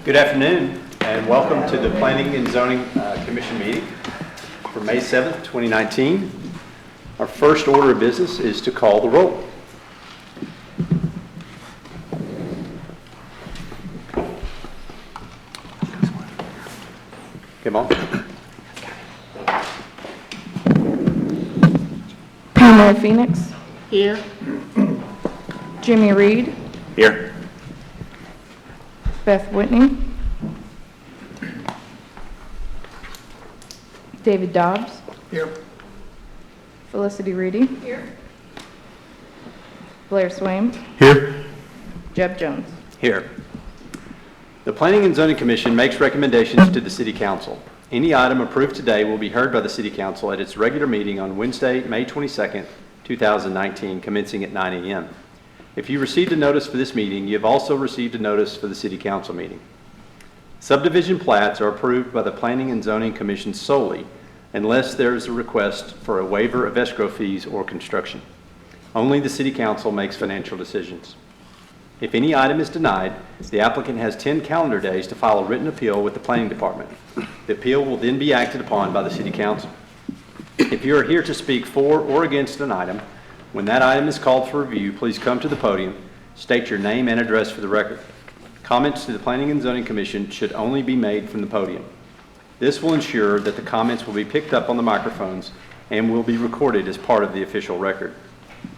Good afternoon and welcome to the Planning and Zoning Commission meeting for May 7th, 2019. Our first order of business is to call the roll. Come on. Pamela Phoenix. Here. Jimmy Reed. Here. Beth Whitney. David Dobbs. Here. Felicity Reedy. Here. Blair Swaim. Here. Jeb Jones. Here. The Planning and Zoning Commission makes recommendations to the City Council. Any item approved today will be heard by the City Council at its regular meeting on Wednesday, May 22nd, 2019, commencing at 9 a.m. If you received a notice for this meeting, you have also received a notice for the City Council meeting. Subdivision plats are approved by the Planning and Zoning Commission solely unless there is a request for a waiver of escrow fees or construction. Only the City Council makes financial decisions. If any item is denied, the applicant has 10 calendar days to file a written appeal with the Planning Department. The appeal will then be acted upon by the City Council. If you are here to speak for or against an item, when that item is called for review, please come to the podium, state your name and address for the record. Comments to the Planning and Zoning Commission should only be made from the podium. This will ensure that the comments will be picked up on the microphones and will be recorded as part of the official record.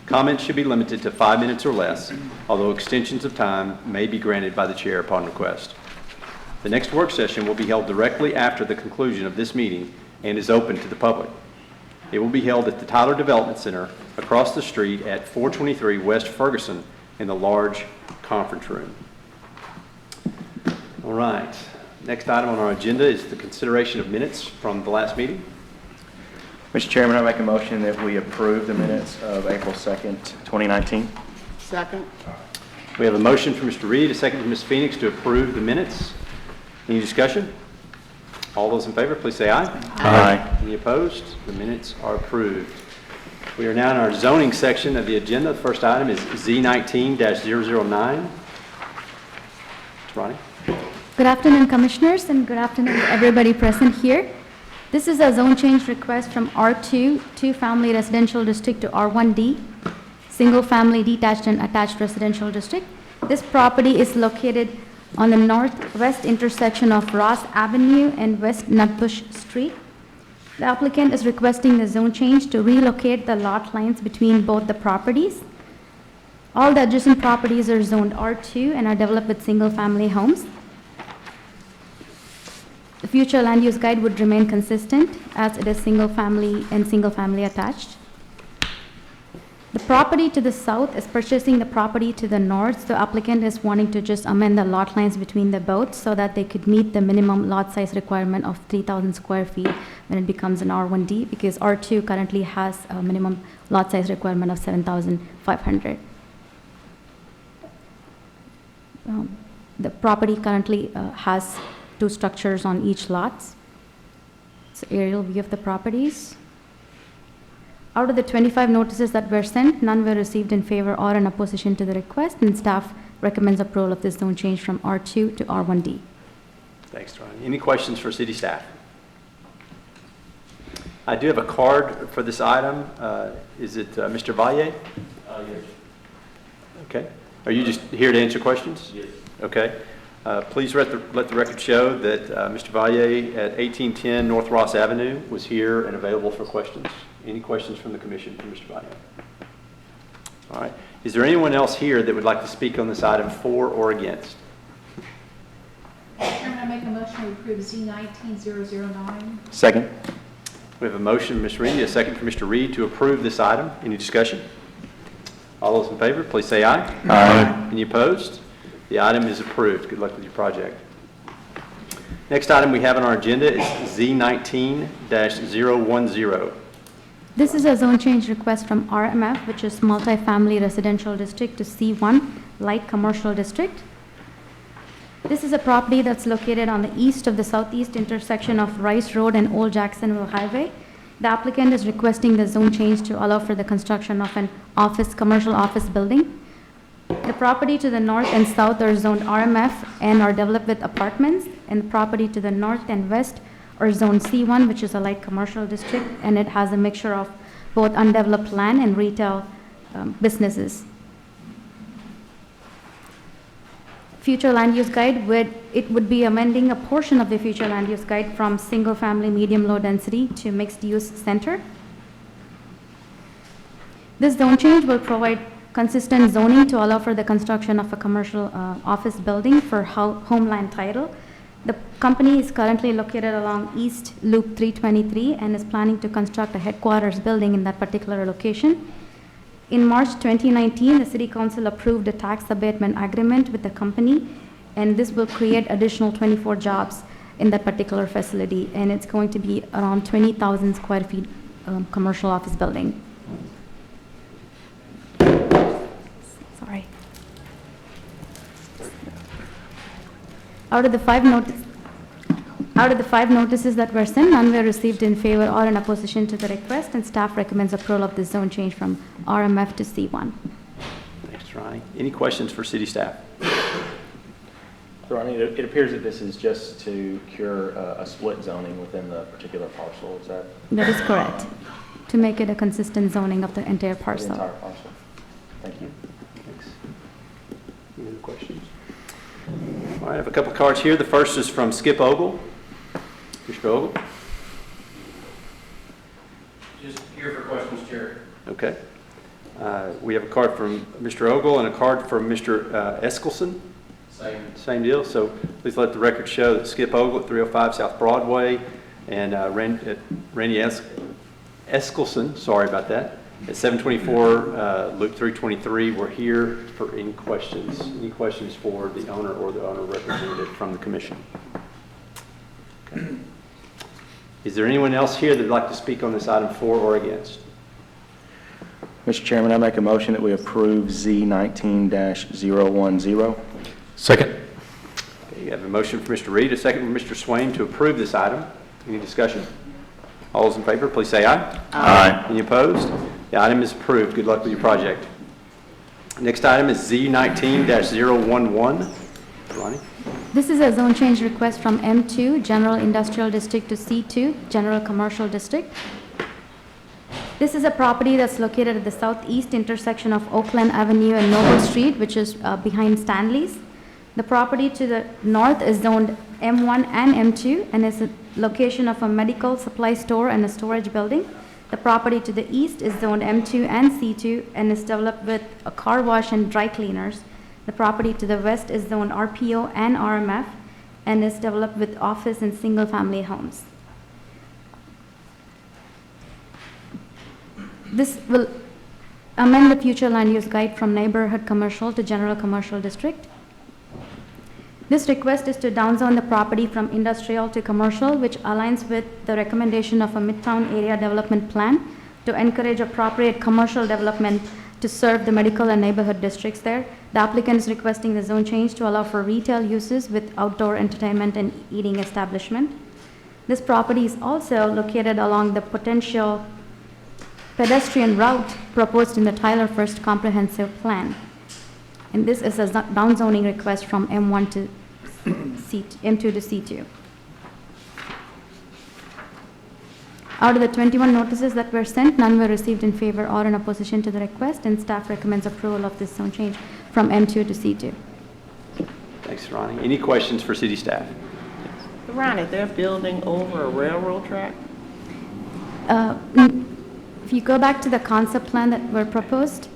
Comments should be limited to 5 minutes or less, although extensions of time may be granted by the chair upon request. The next work session will be held directly after the conclusion of this meeting and is open to the public. It will be held at the Tyler Development Center across the street at 423 West Ferguson in the large conference room. All right. Next item on our agenda is the consideration of minutes from the last meeting. Mr. Chairman, I make a motion that we approve the minutes of April 2nd, 2019. Second. We have a motion from Mr. Reed, a second from Ms. Phoenix to approve the minutes. Any discussion? All those in favor, please say aye. Aye. Any opposed? The minutes are approved. We are now in our zoning section of the agenda. The first item is Z19-009. Mr. Ronnie. Good afternoon, Commissioners, and good afternoon to everybody present here. This is a zone change request from R2, two-family residential district, to R1D, single-family detached and attached residential district. This property is located on the northwest intersection of Ross Avenue and West Nutbush Street. The applicant is requesting the zone change to relocate the lot lines between both the properties. All the adjacent properties are zoned R2 and are developed with single-family homes. The future land use guide would remain consistent as it is single-family and single-family attached. The property to the south is purchasing the property to the north. The applicant is wanting to just amend the lot lines between the both so that they could meet the minimum lot size requirement of 3,000 square feet when it becomes an R1D, because R2 currently has a minimum lot size requirement of 7,500. The property currently has 2 structures on each lot. It's an aerial view of the properties. Out of the 25 notices that were sent, none were received in favor or in opposition to the request, and staff recommends approval of this zone change from R2 to R1D. Thanks, Ronnie. Any questions for city staff? I do have a card for this item. Is it Mr. Valle? Yes. Okay. Are you just here to answer questions? Yes. Okay. Please let the record show that Mr. Valle at 1810 North Ross Avenue was here and available for questions. Any questions from the commission for Mr. Valle? All right. Is there anyone else here that would like to speak on this item for or against? Chairman, I make a motion to approve Z19-009. Second. We have a motion from Ms. Reed, a second from Mr. Reed to approve this item. Any discussion? All those in favor, please say aye. Aye. Any opposed? The item is approved. Good luck with your project. Next item we have on our agenda is Z19-010. This is a zone change request from RMF, which is multifamily residential district, to C1 light commercial district. This is a property that's located on the east of the southeast intersection of Rice Road and Old Jacksonville Highway. The applicant is requesting the zone change to allow for the construction of an commercial office building. The property to the north and south are zoned RMF and are developed with apartments, and the property to the north and west are zoned C1, which is a light commercial district, and it has a mixture of both undeveloped land and retail businesses. Future land use guide would be amending a portion of the future land use guide from single-family medium-low density to mixed-use center. This zone change will provide consistent zoning to allow for the construction of a commercial office building for homeland title. The company is currently located along East Loop 323 and is planning to construct a headquarters building in that particular location. In March 2019, the City Council approved a tax abatement agreement with the company, and this will create additional 24 jobs in that particular facility, and it's going to be around 20,000 square feet commercial office building. Sorry. Out of the five notices that were sent, none were received in favor or in opposition to the request, and staff recommends approval of the zone change from RMF to C1. Thanks, Ronnie. Any questions for city staff? So, Ronnie, it appears that this is just to cure a split zoning within the particular parcel, is that? That is correct, to make it a consistent zoning of the entire The parcel. entire parcel. Thank you. Thanks. Any other questions? All right, I have a couple cards here. The first is from Skip Ogle. Mr. Ogle? Just here for questions, Chair. Okay. We have a card from Mr. Ogle and a card from Mr. Eskelson. Same deal. So please let the record show that Skip Ogle at 305 South Broadway and Randy Eskelson, sorry about that, at 724 Loop 323. We're here for any questions. Any questions for the owner or the owner representative from the commission? Okay. Is there anyone else here that would like to speak on this item for or against? Mr. Chairman, I make a motion that we approve Z19-010. Second. Okay, you have a motion from Mr. Reed, a second from Mr. Swain to approve this item. Any discussion? All those in favor, please say aye. Aye. Any opposed? The item is approved. Good luck with your project. Next item is Z19-011. Ronnie? This is a zone change request from M2, General Industrial District, to C2, General Commercial District. This is a property that's located at the southeast intersection of Oakland Avenue and Noble Street, which is behind Stanley's. The property to the north is zoned M1 and M2 and is a location of a medical supply store and a storage building. The property to the east is zoned M2 and C2 and is developed with a car wash and dry cleaners. The property to the west is zoned RPO and RMF and is developed with office and single-family homes. This will amend the future land use guide from neighborhood commercial to general commercial district. This request is to downzone the property from industrial to commercial, which aligns with the recommendation of a Midtown Area Development Plan to encourage appropriate commercial development to serve the medical and neighborhood districts there. The applicant is requesting the zone change to allow for retail uses with outdoor entertainment and eating establishment. This property is also located along the potential pedestrian route proposed in the Tyler First Comprehensive Plan. And this is a downzoning request from M1 to M2 to C2. Out of the 21 notices that were sent, none were received in favor or in opposition to the request, and staff recommends approval of this zone change from M2 to C2. Thanks, Ronnie. Any questions for city staff? Ronnie, they're building over a railroad track? If you go back to the concept plan that were proposed,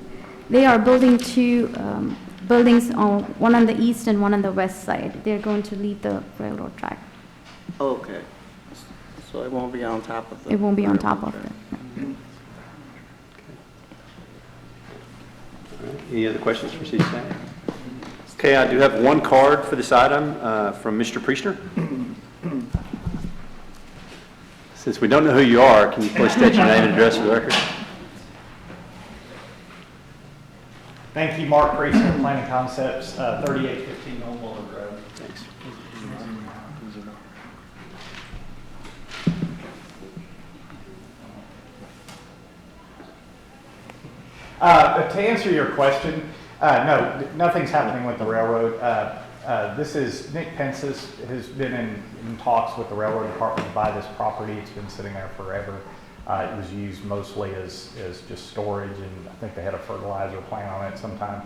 they are building two buildings, one on the east and one on the west side. They're going to leave the railroad track. Okay. So it won't be on top of the... It won't be on top of railroad it. track. All right. Any other questions for city staff? Okay, I do have one card for this item from Mr. Priestner. Since we don't know who you are, can you please state your name and address for the record? Thank you, Mark Priestner, Planning Concepts, 3815 Old Willard Road. Thanks. To answer your question, no, nothing's happening with the railroad. This is, Nick Pence's has been in talks with the railroad department to buy this property. It's been sitting there forever. It was used mostly as just storage, and I think they had a fertilizer plant on it sometime.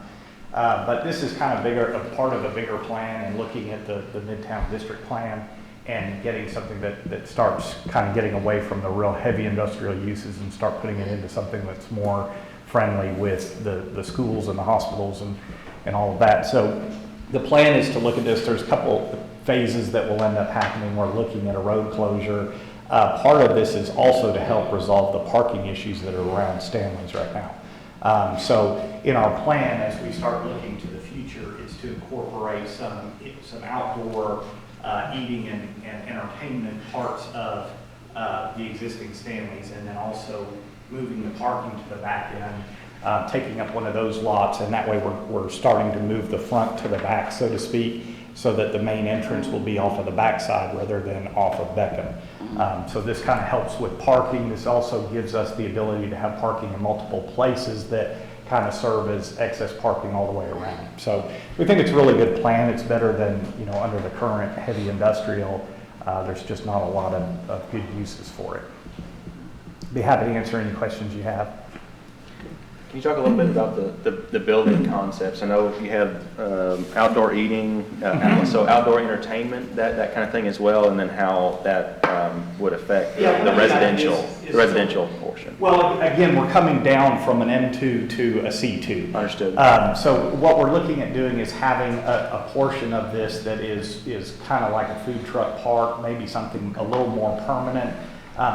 But this is kind of a part of a bigger plan, and looking at the Midtown District Plan and getting something that starts kind of getting away from the real heavy industrial uses and start putting it into something that's more friendly with the schools and the hospitals and all of that. So the plan is to look at this. There's a couple phases that will end up happening. We're looking at a road closure. Part of this is also to help resolve the parking issues that are around Stanley's right now. So in our plan, as we start looking to the future, is to incorporate some outdoor eating and entertainment parts of the existing Stanley's, and then also moving the parking to the back end, taking up one of those lots, and that way we're starting to move the front to the back, so to speak, so that the main entrance will be off of the backside rather than off of Beckham. So this kind of helps with parking. This also gives us the ability to have parking in multiple places that kind of serve as excess parking all the way around. So we think it's a really good plan. It's better than, under the current heavy industrial. There's just not a lot of good uses for it. Be happy to answer any questions you have. Can you talk a little bit about the building concepts? I know you have outdoor eating, so outdoor entertainment, that kind of thing as well, and then how that would affect the residential portion. Well, again, we're coming down from an M2 to a C2. Understood. So what we're looking at doing is having a portion of this that is kind of like a food truck park, maybe something a little more permanent,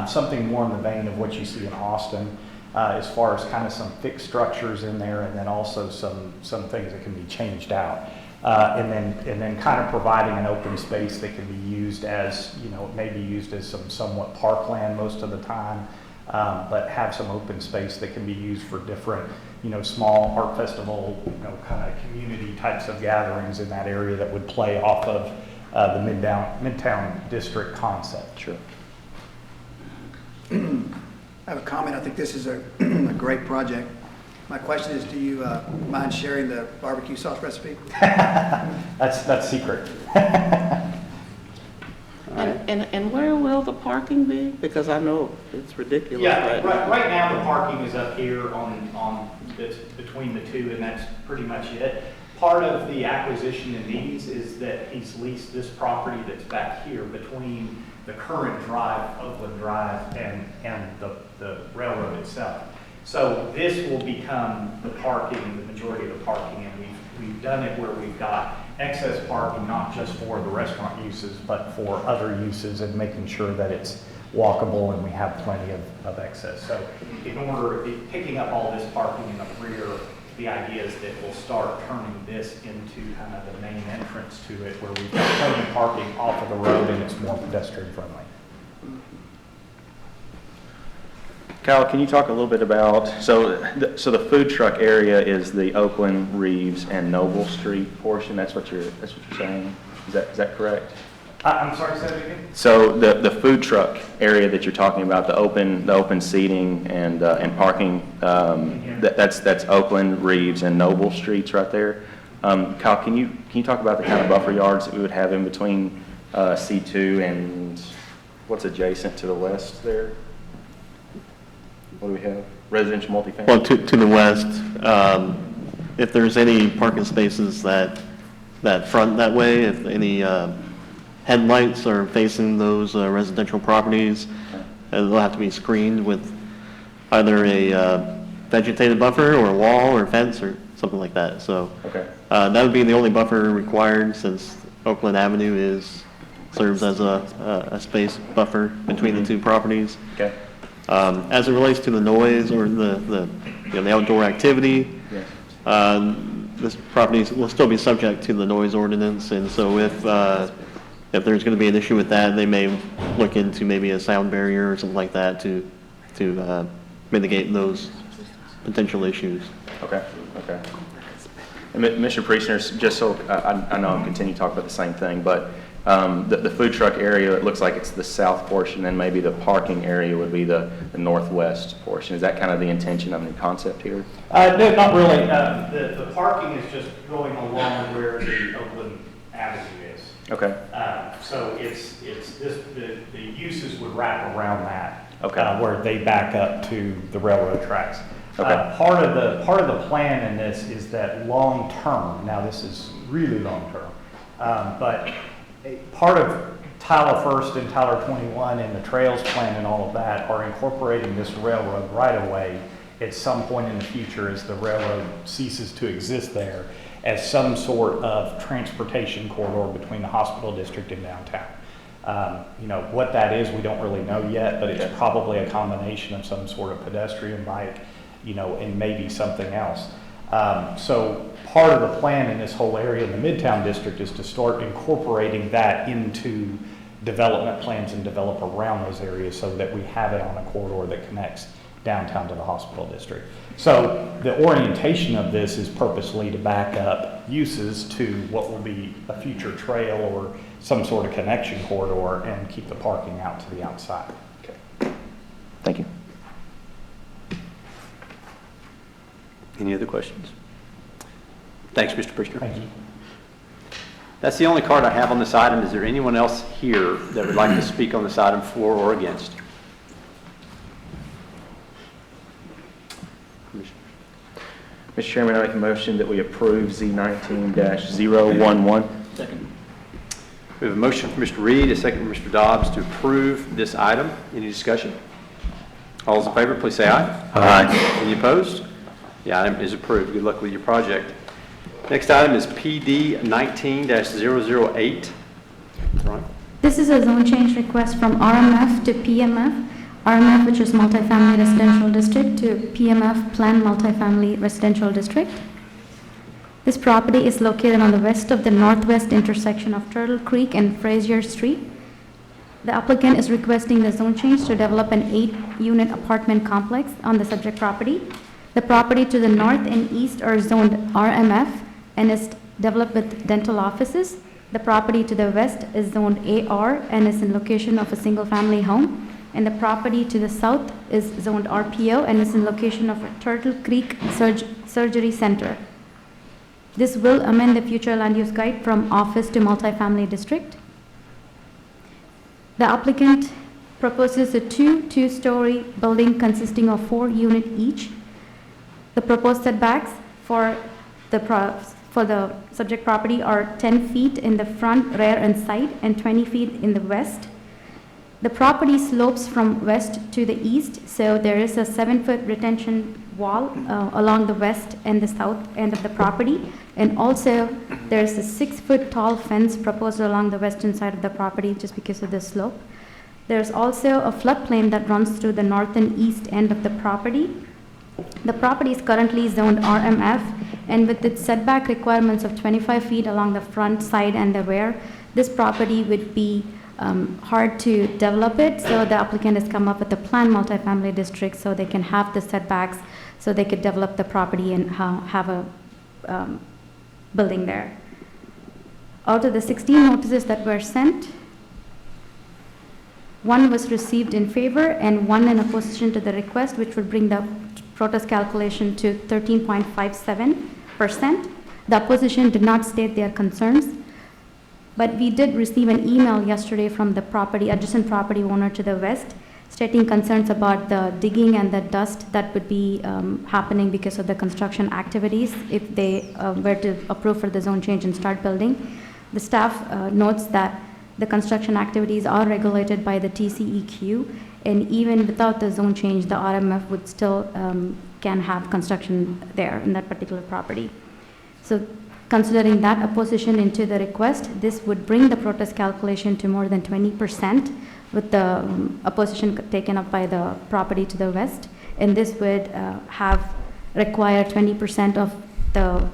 something more in the vein of what you see in Austin. As far as kind of some fixed structures in there, and then also some things that can be changed out, and then kind of providing an open space that can be used as, it may be used as some somewhat parkland most of the time, but have some open space that can be used for different, small art festival, kind of community types of gatherings in that area that would play off of the Midtown District concept. Sure. I have a comment. I think this is a great project. My question is, do you mind sharing the barbecue sauce recipe? That's secret. And where will the parking be? Because I know it's ridiculous. Yeah, right now the parking is up here on this, between the two, and that's pretty much it. Part of the acquisition in these is that he's leased this property that's back here between the current drive, Oakland Drive, and the railroad itself. So this will become the parking, the majority of the parking, and we've done it where we've got excess parking, not just for the restaurant uses, but for other uses, and making sure that it's walkable and we have plenty of excess. So picking up all this parking in the rear, the idea is that we'll start turning this into kind of the main entrance to it, where we've got plenty of parking off of the road and it's more pedestrian friendly. Kyle, can you talk a little bit about, so the food truck area is the Oakland, Reeves, and Noble Street portion? That's what you're saying? Is that correct? I'm sorry, say that again? So the food truck area that you're talking about, the open seating and parking, that's Oakland, Reeves, and Noble Streets right there. Kyle, can you talk about the kind of buffer yards that we would have in between C2 and what's adjacent to the west there? What do we have? Residential multifamily? Well, to the west, if there's any parking spaces that front that way, if any headlights are facing those residential properties, they'll have to be screened with either a vegetated buffer or a wall or fence or something like that. So that would be the only buffer required, since Oakland Avenue serves as a space buffer between the two properties. Okay. As it relates to the noise or the outdoor activity, Yes. This property will still be subject to the noise ordinance, and so if there's going to be an issue with that, they may look into maybe a sound barrier or something like that to mitigate those potential issues. Okay. And Mr. Priestner, just so I know I'm continuing to talk about the same thing, but The food truck area, it looks like it's the south portion, and maybe the parking area would be the northwest portion. Is that kind of the intention of the concept here? No, not really. The parking is just going along where the Oakland Avenue is. Okay. So it's the uses would wrap around that. Okay. Where they back up to the railroad tracks. Okay. Part of the plan in this is that long-term, now this is really long-term, but part of Tyler First and Tyler 21 and the Trails Plan and all of that are incorporating this railroad right-of-way at some point in the future as the railroad ceases to exist there as some sort of transportation corridor between the hospital district and downtown. What that is, we don't really know yet, but it's probably a combination of some sort of pedestrian bike, and maybe something else. So part of the plan in this whole area in the Midtown District is to start incorporating that into development plans and develop around those areas so that we have it on a corridor that connects downtown to the hospital district. So the orientation of this is purposely to back up uses to what will be a future trail or some sort of connection corridor and keep the parking out to the outside. Okay. Thank you. Any other questions? Thanks, Mr. Priestner. Thank you. That's the only card I have on this item. Is there anyone else here that would like to speak on this item for or against? Mr. Chairman, I make a motion that we approve Z19-011. We have a motion from Mr. Reed, a second from Mr. Dobbs to approve this item. Any discussion? All those in favor, please say aye. Aye. Any opposed? The item is approved. Good luck with your project. Next item is PD 19-008. Ron? This is a zone change request from RMF to PMF. RMF, which is Multifamily Residential District, to PMF, Planned Multifamily Residential District. This property is located on the west of the northwest intersection of Turtle Creek and Frazier Street. The applicant is requesting the zone change to develop an 8-unit apartment complex on the subject property. The property to the north and east are zoned RMF and is developed with dental offices. The property to the west is zoned AR and is in location of a single-family home. And the property to the south is zoned RPO and is in location of a Turtle Creek Surgery Center. This will amend the future land use guide from office to multifamily district. The applicant proposes a two-story building consisting of 4 units each. The proposed setbacks for the subject property are 10 feet in the front, rear, and side, and 20 feet in the west. The property slopes from west to the east, so there is a 7-foot retention wall along the west and the south end of the property. And also, there is a 6-foot tall fence proposed along the western side of the property just because of the slope. There's also a floodplain that runs through the north and east end of the property. The property is currently zoned RMF, and with its setback requirements of 25 feet along the front, side, and the rear, this property would be hard to develop it, so the applicant has come up with a planned multifamily district so they can have the setbacks, so they could develop the property and have a building there. Out of the 16 notices that were sent, 1 was received in favor and 1 in opposition to the request, which would bring the protest calculation to 13.57%. The opposition did not state their concerns. But we did receive an email yesterday from the adjacent property owner to the west, stating concerns about the digging and the dust that would be happening because of the construction activities if they were to approve for the zone change and start building. The staff notes that the construction activities are regulated by the TCEQ, and even without the zone change, the RMF would still can have construction there in that particular property. So, considering that opposition into the request, this would bring the protest calculation to more than 20% with the opposition taken up by the property to the west. And this would require 20% of the,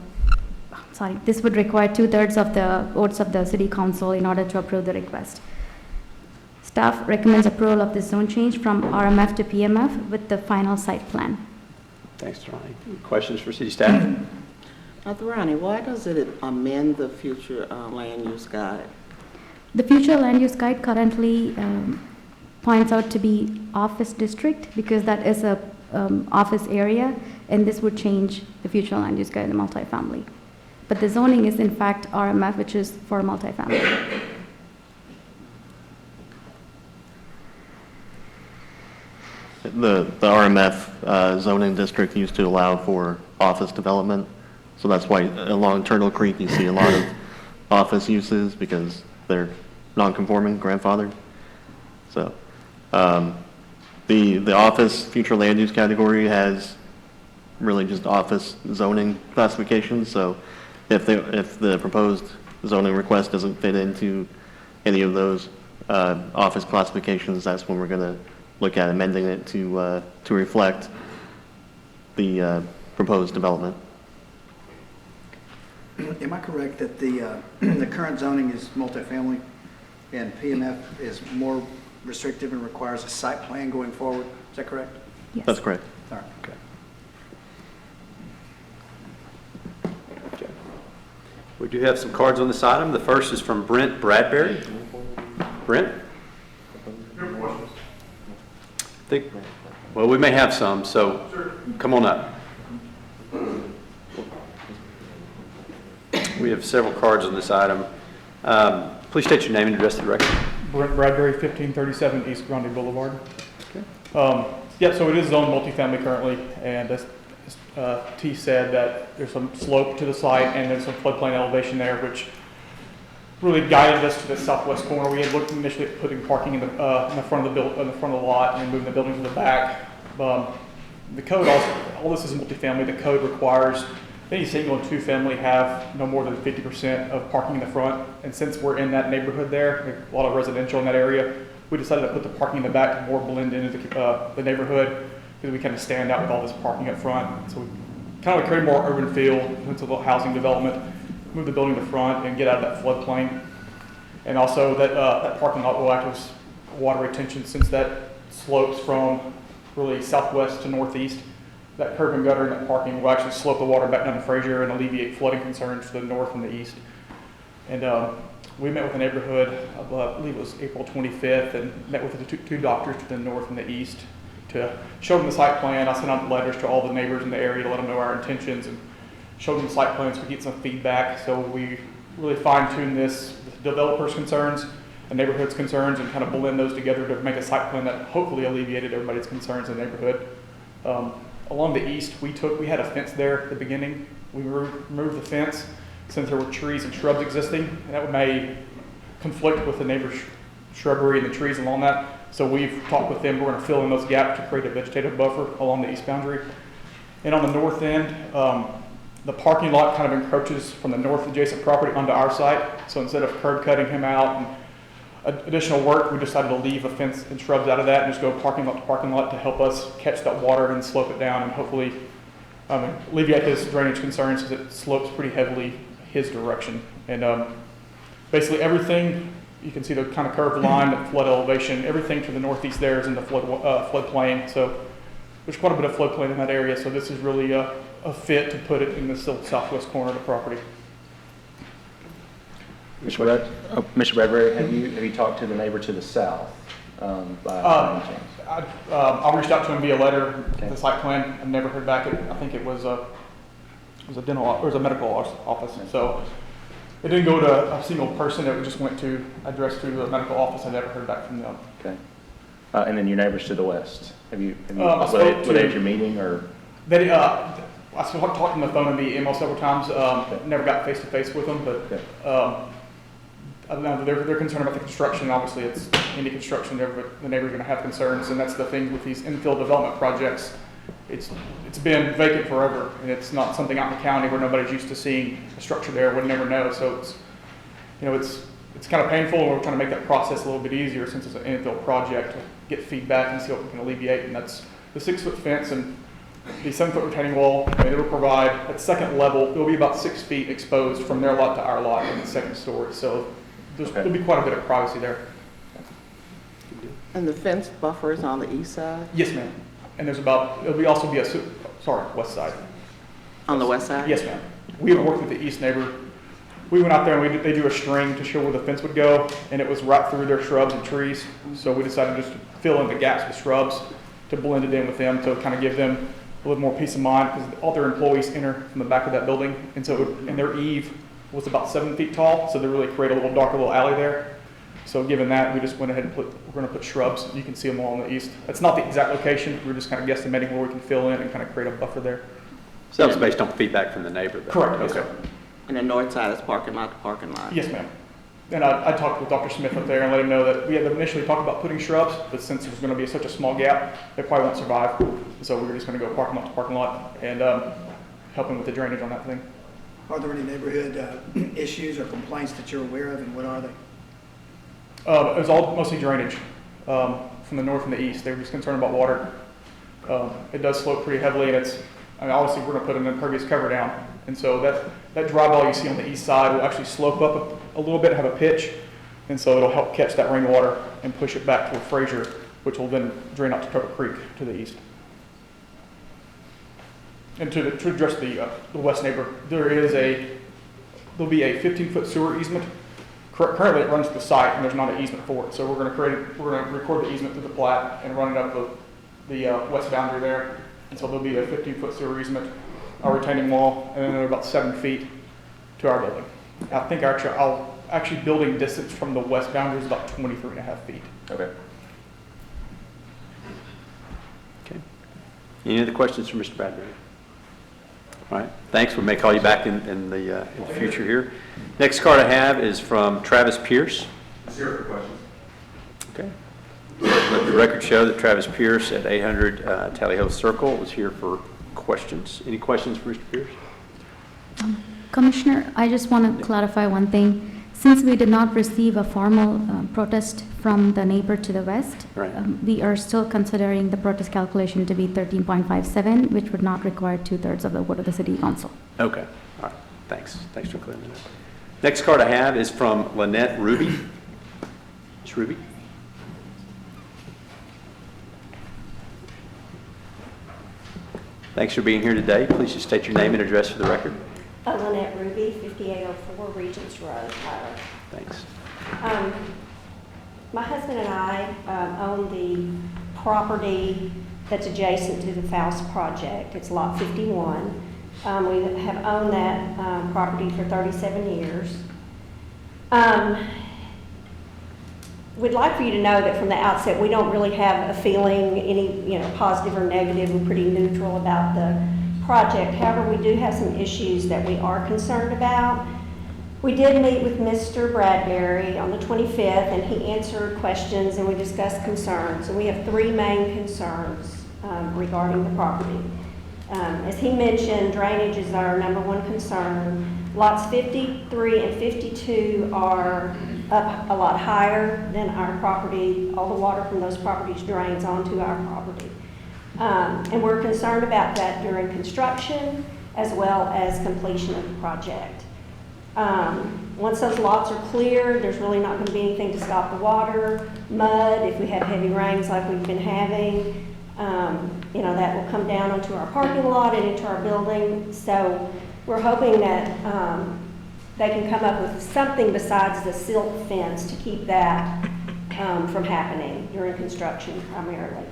this would require 2/3 of the votes of the city council in order to approve the request. Staff recommends approval of this zone change from RMF to PMF with the final site plan. Thanks, Ronnie. Questions for city staff? Ronnie, why does it amend the future land use guide? The future land use guide currently points out to be office district because that is a office area, and this would change the future land use guide in multifamily. But the zoning is in fact RMF, which is for multifamily. The RMF zoning district used to allow for office development, so that's why along Turtle Creek you see a lot of office uses because they're non-conforming, grandfathered. So the office future land use category has really just office zoning classifications. So if the proposed zoning request doesn't fit into any of those office classifications, that's when we're going to look at amending it to reflect the proposed development. Am I correct that the current zoning is multifamily and PMF is more restrictive and requires a site plan going forward? Is that correct? Yes. That's correct. All right, okay. Okay. We do have some cards on this item. The first is from Brent Bradbury. Brent? Well, we may have some, so come on up. We have several cards on this item. Please state your name and address to the record. Brent Bradbury, 1537 East Grundy Boulevard. Okay. Yeah, so it is zoned multifamily currently, and as T said, that there's some slope to the site and there's some floodplain elevation there, which really guided us to the southwest corner. We had looked initially at putting parking in the front of the lot, and then moving the building to the back. The code also, all this is multifamily. The code requires any single and two family have no more than 50% of parking in the front. And since we're in that neighborhood there, a lot of residential in that area, we decided to put the parking in the back to more blend into the neighborhood because we kind of stand out with all this parking up front. So we kind of create a more urban feel into the housing development, move the building to the front and get out of that floodplain. And also that parking lot will act as water retention since that slopes from really southwest to northeast. That curb and gutter and that parking will actually slope the water back down to Fraser and alleviate flooding concerns to the north and the east. And we met with the neighborhood, I believe it was April 25th, and met with the two doctors to the north and the east to show them the site plan. I sent out letters to all the neighbors in the area to let them know our intentions and show them the site plans so we get some feedback. So we really fine-tune this, the developer's concerns, the neighborhood's concerns, and kind of blend those together to make a site plan that hopefully alleviated everybody's concerns in the neighborhood. Along the east, we had a fence there at the beginning. We removed the fence since there were trees and shrubs existing, and that may conflict with the neighbor's shrubbery and the trees along that. So we've talked with them. We're going to fill in those gaps to create a vegetative buffer along the east boundary. And on the north end, the parking lot kind of encroaches from the north adjacent property onto our site. So instead of curb cutting him out and additional work, we decided to leave a fence and shrubs out of that and just go parking lot to parking lot to help us catch that water and slope it down and hopefully alleviate his drainage concerns because it slopes pretty heavily his direction. And basically everything, you can see the kind of curved line, that flood elevation, everything to the northeast there is in the floodplain. So there's quite a bit of floodplain in that area. So this is really a fit to put it in the southwest corner of the property. Mr. Bradbury, have you talked to the neighbor to the south? I reached out to him via letter, the site plan. I never heard back. I think it was a dental or it was a medical office. So it didn't go to a single person. It just went to addressed to the medical office. I never heard back from them. Okay. And then your neighbors to the west. Were spoke they at your meeting or? They I talked to them on the phone and the email several times. Never got face to face with them, but. I don't know, they're concerned about the construction. Obviously, it's any construction, the neighbor's going to have concerns, and that's the thing with these infill development projects. It's been vacant forever, and it's not something out in the county where nobody's used to seeing a structure there. Would never know. So it's kind of painful. And we're trying to make that process a little bit easier since it's an infill project to get feedback and see what we can alleviate. And that's the 6-foot fence and the 7-foot retaining wall. And it'll provide at second level. It'll be about 6 feet exposed from their lot to our lot in the second story. So. There'll be quite a bit of privacy there. And the fence buffer is on the east side? Yes, ma'am. And it'll also be west side. On the west side? Yes, ma'am. We have worked with the east neighbor we went out there and they do a string to show where the fence would go, and it was right through their shrubs and trees. So we decided just to fill in the gaps with shrubs to blend it in with them, to kind of give them a little more peace of mind, because all their employees enter from the back of that building, and so and their eave was about 7 feet tall, so they really create a little darker little alley there. So given that, we just went ahead and we're going to put shrubs. You can see them all on the east. It's not the exact location. We're just kind of guesstimating where we can fill in and kind of create a buffer there. So that was based on feedback from the neighbor, though? Correct, yes, Okay. sir. And the north side is parking lot to parking lot. Yes, ma'am. And I talked with Dr. Smith up there and let him know that we had initially talked about putting shrubs, but since there's going to be such a small gap, they probably won't survive. So we're just going to go parking lot to parking lot and helping with the drainage on that thing. Are there any neighborhood issues or complaints that you're aware of, and what are they? It was all mostly drainage from the north and the east. They were just concerned about water. It does slope pretty heavily, and obviously we're going to put an impervious cover down. And so that dry ball you see on the east side will actually slope up a little bit, have a pitch, and so it'll help catch that rainwater and push it back toward Fraser, which will then drain out to Turtle Creek to the east. And to address the west neighbor, there'll be a 15-foot sewer easement. Currently, it runs to the site, and there's not an easement for it. So we're going to record the easement through the plat and run it up the west boundary there. And so there'll be a 15-foot sewer easement, a retaining wall, and then they're about 7 feet to our building. I think our actually building distance from the west boundary is about 23.5 feet. Okay. Okay. Any other questions for Mr. Bradbury? All right, thanks. We may call you back in the future here. Next card I have is from Travis Pierce. Zero for questions. Okay. Let the record show that Travis Pierce at 800 Tally Hill Circle was here for questions. Any questions for Mr. Pierce? Commissioner, I just want to clarify one thing. Since we did not receive a formal protest from the neighbor to the west, Right. We are still considering the protest calculation to be 13.57, which would not require 2/3 of the vote of the city council. Okay, all right, thanks. Thanks for clearing that up. Next card I have is from Lynette Ruby. Ms. Ruby? Thanks for being here today. Please just state your name and address for the record. Lynette Ruby, 5804 Regents Road, Tyler. Thanks. My husband and I own the property that's adjacent to the Faust project. It's lot 51. We have owned that property for 37 years. We'd like for you to know that from the outset, we don't really have a feeling, any positive or negative. We're pretty neutral about the project. However, we do have some issues that we are concerned about. We did meet with Mr. Bradbury on the 25th, and he answered questions and we discussed concerns. And we have three main concerns regarding the property. As he mentioned, drainage is our number one concern. Lots 53 and 52 are up a lot higher than our property. All the water from those properties drains onto our property. And we're concerned about that during construction as well as completion of the project. Once those lots are cleared, there's really not going to be anything to stop the water, mud, if we have heavy rains like we've been having. That will come down onto our parking lot and into our building. So we're hoping that they can come up with something besides the silt fence to keep that from happening during construction primarily.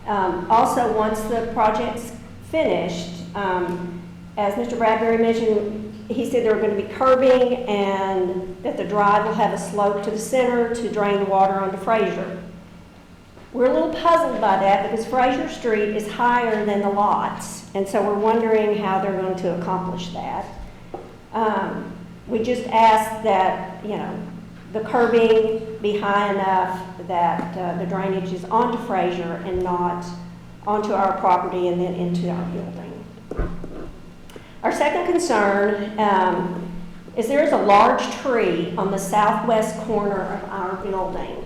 Also, once the project's finished, as Mr. Bradbury mentioned, he said there were going to be curbing and that the drive will have a slope to the center to drain the water onto Fraser. We're a little puzzled by that because Fraser Street is higher than the lots, and so we're wondering how they're going to accomplish that. We just ask that, the curbing be high enough that the drainage is onto Fraser and not onto our property and then into our building. Our second concern is there is a large tree on the southwest corner of our building.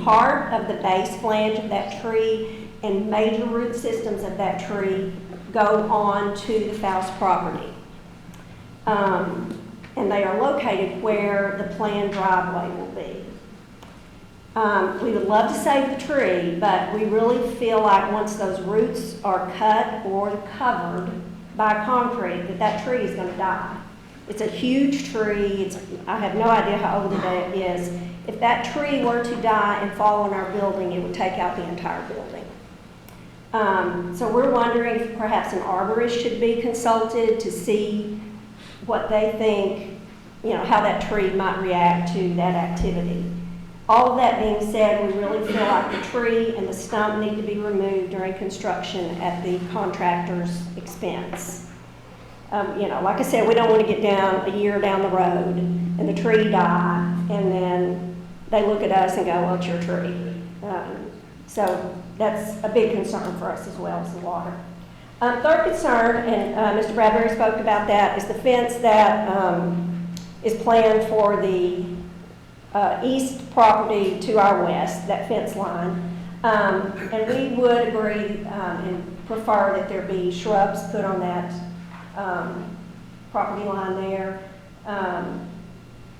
Part of the base flange of that tree and major root systems of that tree go on to the Faust property. And they are located where the planned driveway will be. We would love to save the tree, but we really feel like once those roots are cut or covered by concrete, that tree is going to die. It's a huge tree. I have no idea how old it is. If that tree were to die and fall on our building, it would take out the entire building. So we're wondering if perhaps an arborist should be consulted to see what they think, how that tree might react to that activity. All of that being said, we really feel like the tree and the stump need to be removed during construction at the contractor's expense. Like I said, we don't want to get down a year down the road and the tree die, and then they look at us and go, well, it's your tree. So that's a big concern for us as well as the water. Third concern, and Mr. Bradbury spoke about that, is the fence that is planned for the east property to our west, that fence line. And we would agree and prefer that there be shrubs put on that property line there.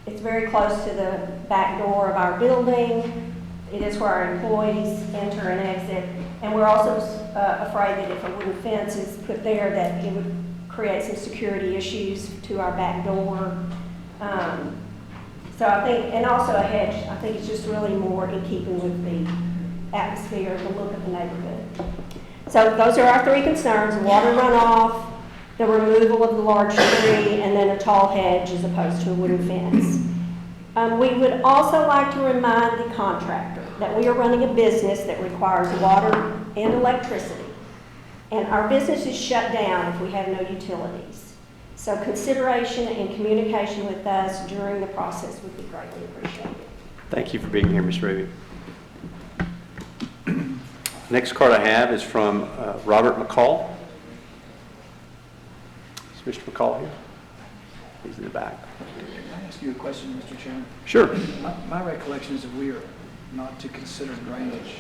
It's very close to the back door of our building. It is where our employees enter and exit. And we're also afraid that if a wooden fence is put there, that it would create some security issues to our back door. So I think, and also a hedge, I think it's just really more in keeping with the atmosphere, the look of the neighborhood. So those are our three concerns: water runoff, the removal of the large tree, and then a tall hedge as opposed to a wooden fence. We would also like to remind the contractor that we are running a business that requires water and electricity, and our business is shut down if we have no utilities. So consideration and communication with us during the process would be greatly appreciated. Thank you for being here, Ms. Ruby. Next card I have is from Robert McCall. Is Mr. McCall here? He's in the back. Can I ask you a question, Mr. Chairman? Sure. My recollection is that we are not to consider drainage.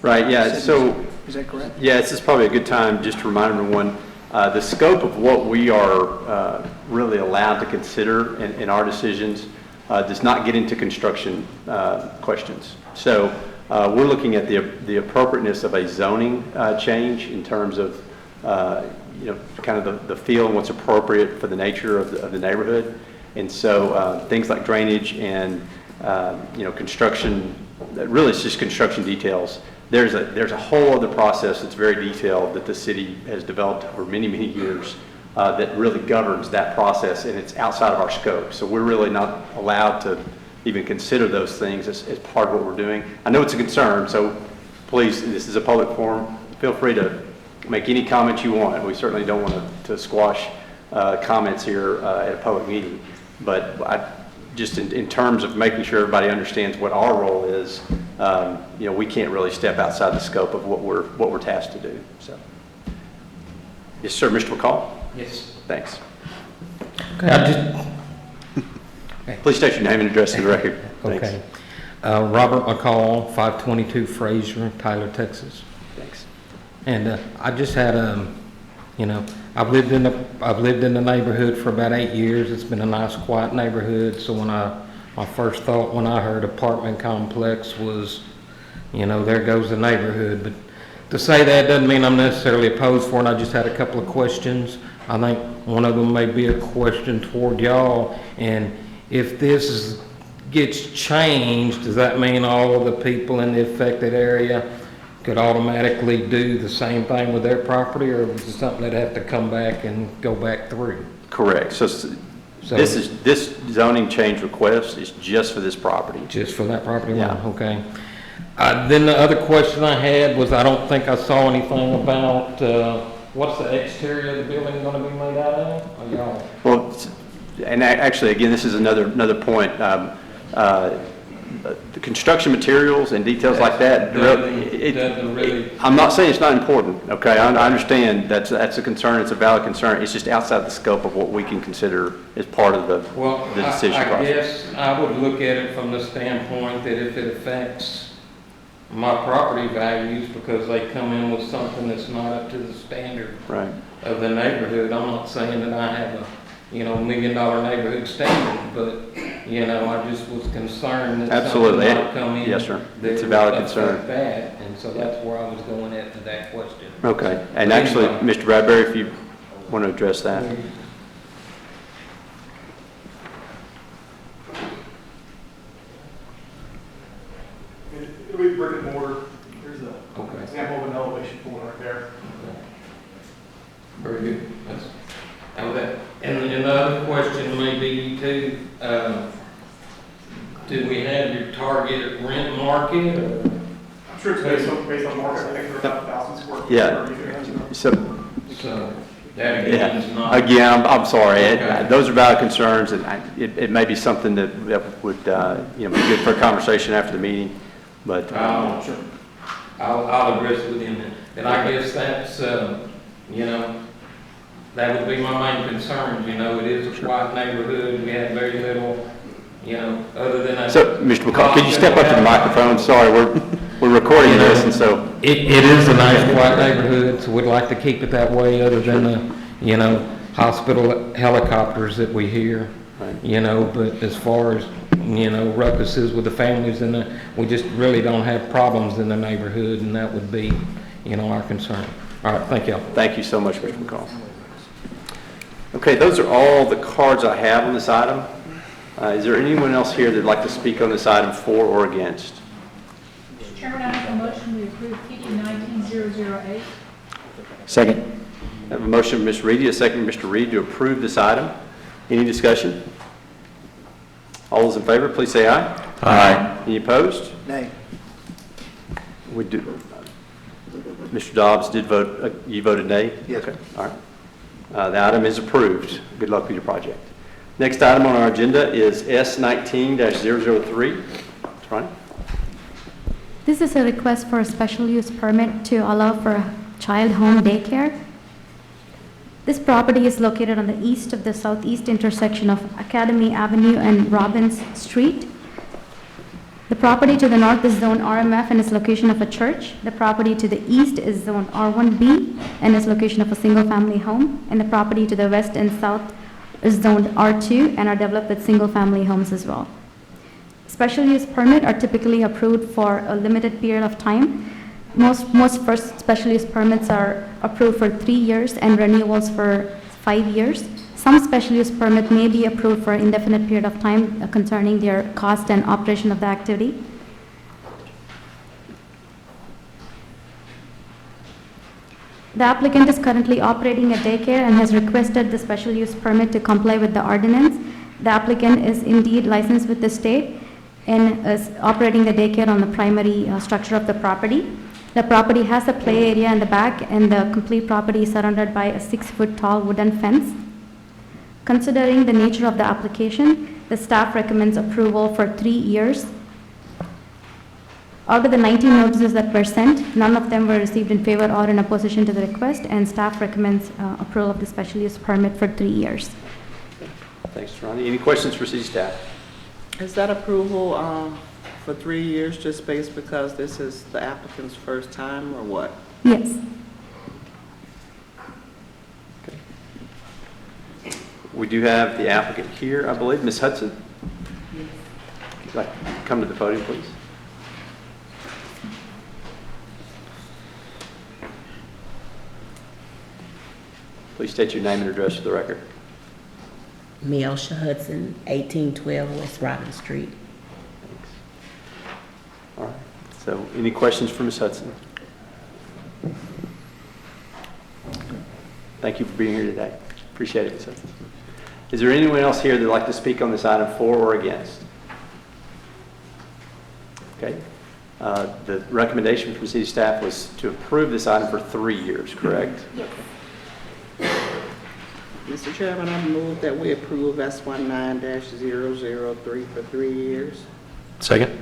Right, yeah, so, Is that correct? yeah, this is probably a good time just to remind everyone, the scope of what we are really allowed to consider in our decisions does not get into construction questions. So we're looking at the appropriateness of a zoning change in terms of, kind of the feel and what's appropriate for the nature of the neighborhood. And so things like drainage and, construction, really it's just construction details. There's a whole other process that's very detailed that the city has developed over many, many years that really governs that process, and it's outside of our scope. So we're really not allowed to even consider those things as part of what we're doing. I know it's a concern, so please, this is a public forum. Feel free to make any comments you want. We certainly don't want to squash comments here at a public meeting. But just in terms of making sure everybody understands what our role is, we can't really step outside the scope of what we're tasked to do. So, yes, sir, Mr. McCall. Yes. Thanks. Okay, Please state your name and address in the record. Thanks. Okay. Robert McCall, 522 Fraser, Tyler, Texas. Thanks. And I just had I've lived in the neighborhood for about 8 years. It's been a nice, quiet neighborhood. So my first thought when I heard apartment complex was, there goes the neighborhood. But to say that doesn't mean I'm necessarily opposed for it. I just had a couple of questions. I think one of them may be a question toward y'all. And if this gets changed, does that mean all of the people in the affected area could automatically do the same thing with their property, or is it something that'd have to come back and go back through? Correct. So this zoning change request is just for this property. Just for that property line? Yeah. Okay. Then the other question I had was, I don't think I saw anything about, what's the exterior of the building gonna be made out of? Are y'all? Well, and actually, again, this is another point. The construction materials and details like that, I'm not saying it's not important, okay? I understand that's a concern, it's a valid concern. It's just outside the scope of what we can consider as part of the decision I process. guess I would look at it from the standpoint that if it affects my property values because they come in with something that's not up to the standard Right. of the neighborhood, I'm not saying that I have a $1 million neighborhood standard, but, I just was concerned that Absolutely. something might come in. Yes, sir. that It's a valid would concern. affect that, and so that's where I was going at with that question. Okay. And actually, Mr. Bradbury, if you want to address that. And the other question may be too, do we have your target rent market or? I'm sure it's based on market, I think we're about 1,000 square feet. Yeah. So, That again is not. again, I'm sorry, Okay. those are valid concerns, and it may be something that would, be good for a conversation after the meeting, but. I'll address it with him. And I guess that's, that would be my main concern, it is a quiet neighborhood, we have very little, other than. So, Mr. McCall, could you step up to the microphone? Sorry, we're recording this, and so. It is a nice quiet neighborhood, so we'd like to keep it that way, other than the, hospital helicopters that we hear. Right. But as far as, ruckuses with the families we just really don't have problems in the neighborhood, and that would be, our concern. All right, thank you. Thank you so much, Mr. McCall. Okay, those are all the cards I have on this item. Is there anyone else here that'd like to speak on this item for or against? Mr. Chairman, I make a motion we approve PD 19008. Second. I have a motion from Ms. Reedy, a second from Mr. Reed to approve this item. Any discussion? All those in favor, please say aye. Aye. Any opposed? Nay. We do. Mr. Dobbs did vote, you voted nay? Yes. Okay, all right. The item is approved. Good luck with your project. Next item on our agenda is S19-003. Ms. Ronnie? This is a request for a special use permit to allow for a child home daycare. This property is located on the east of the southeast intersection of Academy Avenue and Robbins Street. The property to the north is zoned RMF and is location of a church. The property to the east is zoned R1B and is location of a single-family home. And the property to the west and south is zoned R2 and are developed with single-family homes as well. Special use permit are typically approved for a limited period of time. Most first special use permits are approved for 3 years and renewals for 5 years. Some special use permit may be approved for indefinite period of time concerning their cost and operation of the activity. The applicant is currently operating a daycare and has requested the special use permit to comply with the ordinance. The applicant is indeed licensed with the state and is operating the daycare on the primary structure of the property. The property has a play area in the back, and the complete property is surrounded by a 6-foot tall wooden fence. Considering the nature of the application, the staff recommends approval for 3 years. Out of the 19 notices that were sent, none of them were received in favor or in opposition to the request, and staff recommends approval of the special use permit for 3 years. Thanks, Ronnie. Any questions for city staff? Is that approval for 3 years just based because this is the applicant's first time or what? Yes. We do have the applicant here, I believe. Ms. Hudson? If you'd like to come to the podium, please. Please state your name and address for the record. Miosha Hudson, 1812 West Robin Street. Thanks. All right. So any questions for Ms. Hudson? Thank you for being here today. Appreciate it, Ms. Hudson. Is there anyone else here that would like to speak on this item for or against? Okay. The recommendation from city staff was to approve this item for 3 years, correct? Yes. Mr. Chairman, I move that we approve S19-003 for 3 years. Second.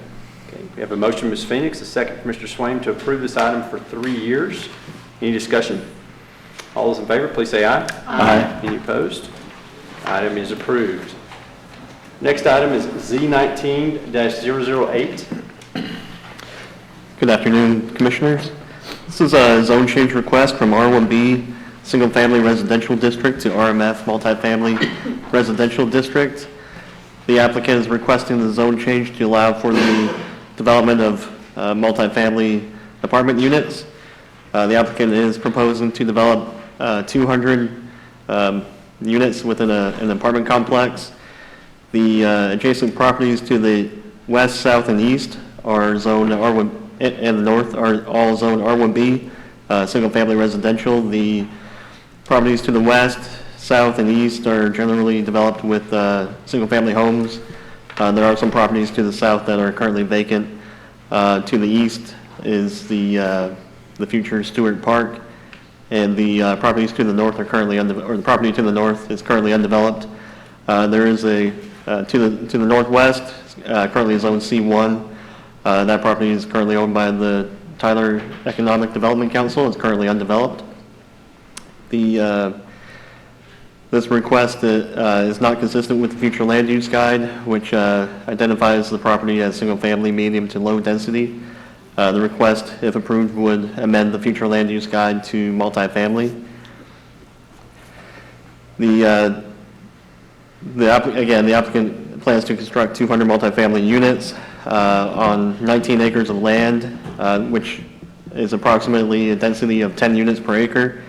Okay. We have a motion from Ms. Phoenix, a second from Mr. Swaim to approve this item for 3 years. Any discussion? All those in favor, please say aye. Aye. Any opposed? Item is approved. Next item is Z19-008. Good afternoon, Commissioners. This is a zone change request from R1B Single Family Residential District to RMF Multifamily Residential District. The applicant is requesting the zone change to allow for the development of multifamily apartment units. The applicant is proposing to develop 200 units within an apartment complex. The adjacent properties to the west, south, and east are zoned R1, and the north are all zoned R1B, single-family residential. The Properties to the west, south, and east are generally developed with single-family homes. There are some properties to the south that are currently vacant. To the east is the future Stewart Park, and the properties to the north are currently, or the property to the north is currently undeveloped. There is a, to the northwest, currently is owned C1. That property is currently owned by the Tyler Economic Development Council. It's currently undeveloped. This request is not consistent with the future land use guide, which identifies the property as single-family, medium to low density. The request, if approved, would amend the future land use guide to multifamily. Again, the applicant plans to construct 200 multifamily units on 19 acres of land, which is approximately a density of 10 units per acre.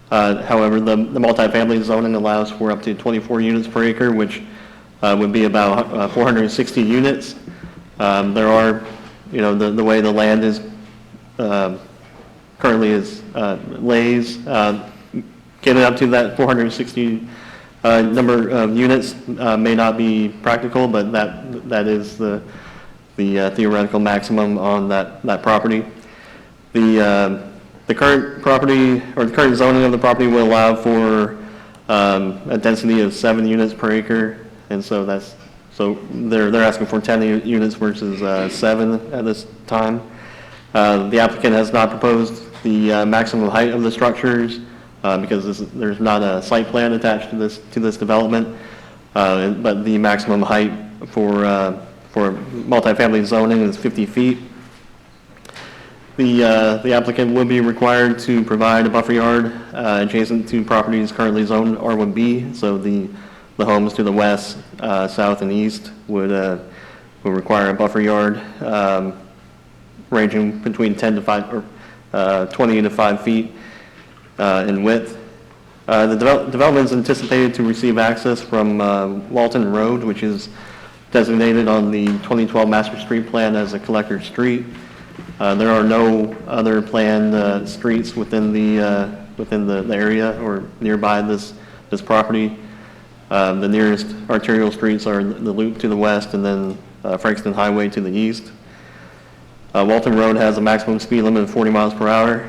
However, the multifamily zoning allows for up to 24 units per acre, which would be about 460 units. There are, the way the land is currently is lays, getting up to that 460 number of units may not be practical, but that is the theoretical maximum on that property. The current property, or the current zoning of the property will allow for a density of 7 units per acre, and so they're asking for 10 units versus 7 at this time. The applicant has not proposed the maximum height of the structures because there's not a site plan attached to this development, but the maximum height for multifamily zoning is 50 feet. The applicant will be required to provide a buffer yard adjacent to properties currently zoned R1B, so the homes to the west, south, and east would require a buffer yard ranging between 10 to 5 or 20 to 5 feet in width. The development is anticipated to receive access from Walton Road, which is designated on the 2012 Master Street Plan as a collector street. There are no other planned streets within the area or nearby this property. The nearest arterial streets are the Loop to the west and then Frankston Highway to the east. Walton Road has a maximum speed limit of 40 miles per hour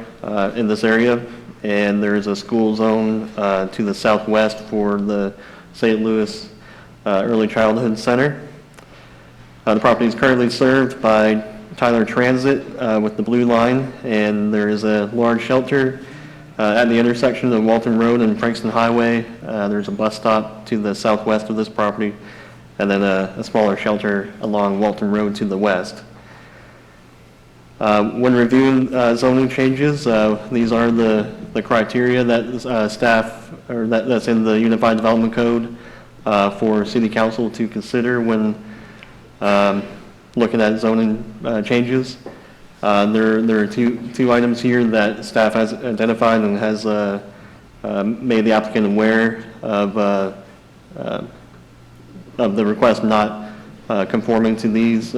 in this area, and there is a school zone to the southwest for the St. Louis Early Childhood Center. The property is currently served by Tyler Transit with the blue line, and there is a large shelter at the intersection of Walton Road and Frankston Highway. There's a bus stop to the southwest of this property, and then a smaller shelter along Walton Road to the west. When reviewing zoning changes, these are the criteria that staff, or that's in the Unified Development Code for City Council to consider when looking at zoning changes. There are two items here that staff has identified and has made the applicant aware of the request not conforming to these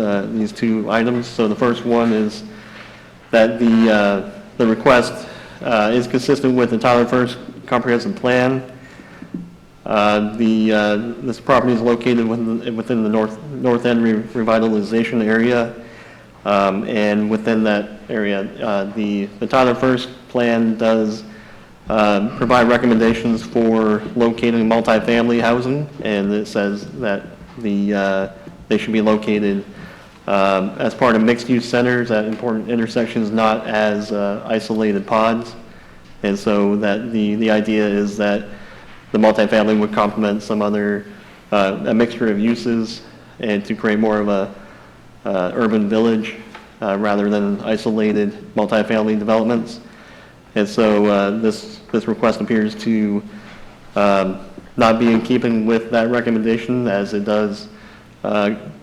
two items. So the first one is that the request is consistent with the Tyler First Comprehensive Plan. This property is located within the North End revitalization area, and within that area, the Tyler First Plan does provide recommendations for locating multifamily housing, and it says that they should be located as part of mixed-use centers at important intersections, not as isolated pods. And so that the idea is that the multifamily would complement some other, a mixture of uses, and to create more of a urban village rather than isolated multifamily developments. And so this request appears to not be in keeping with that recommendation, as it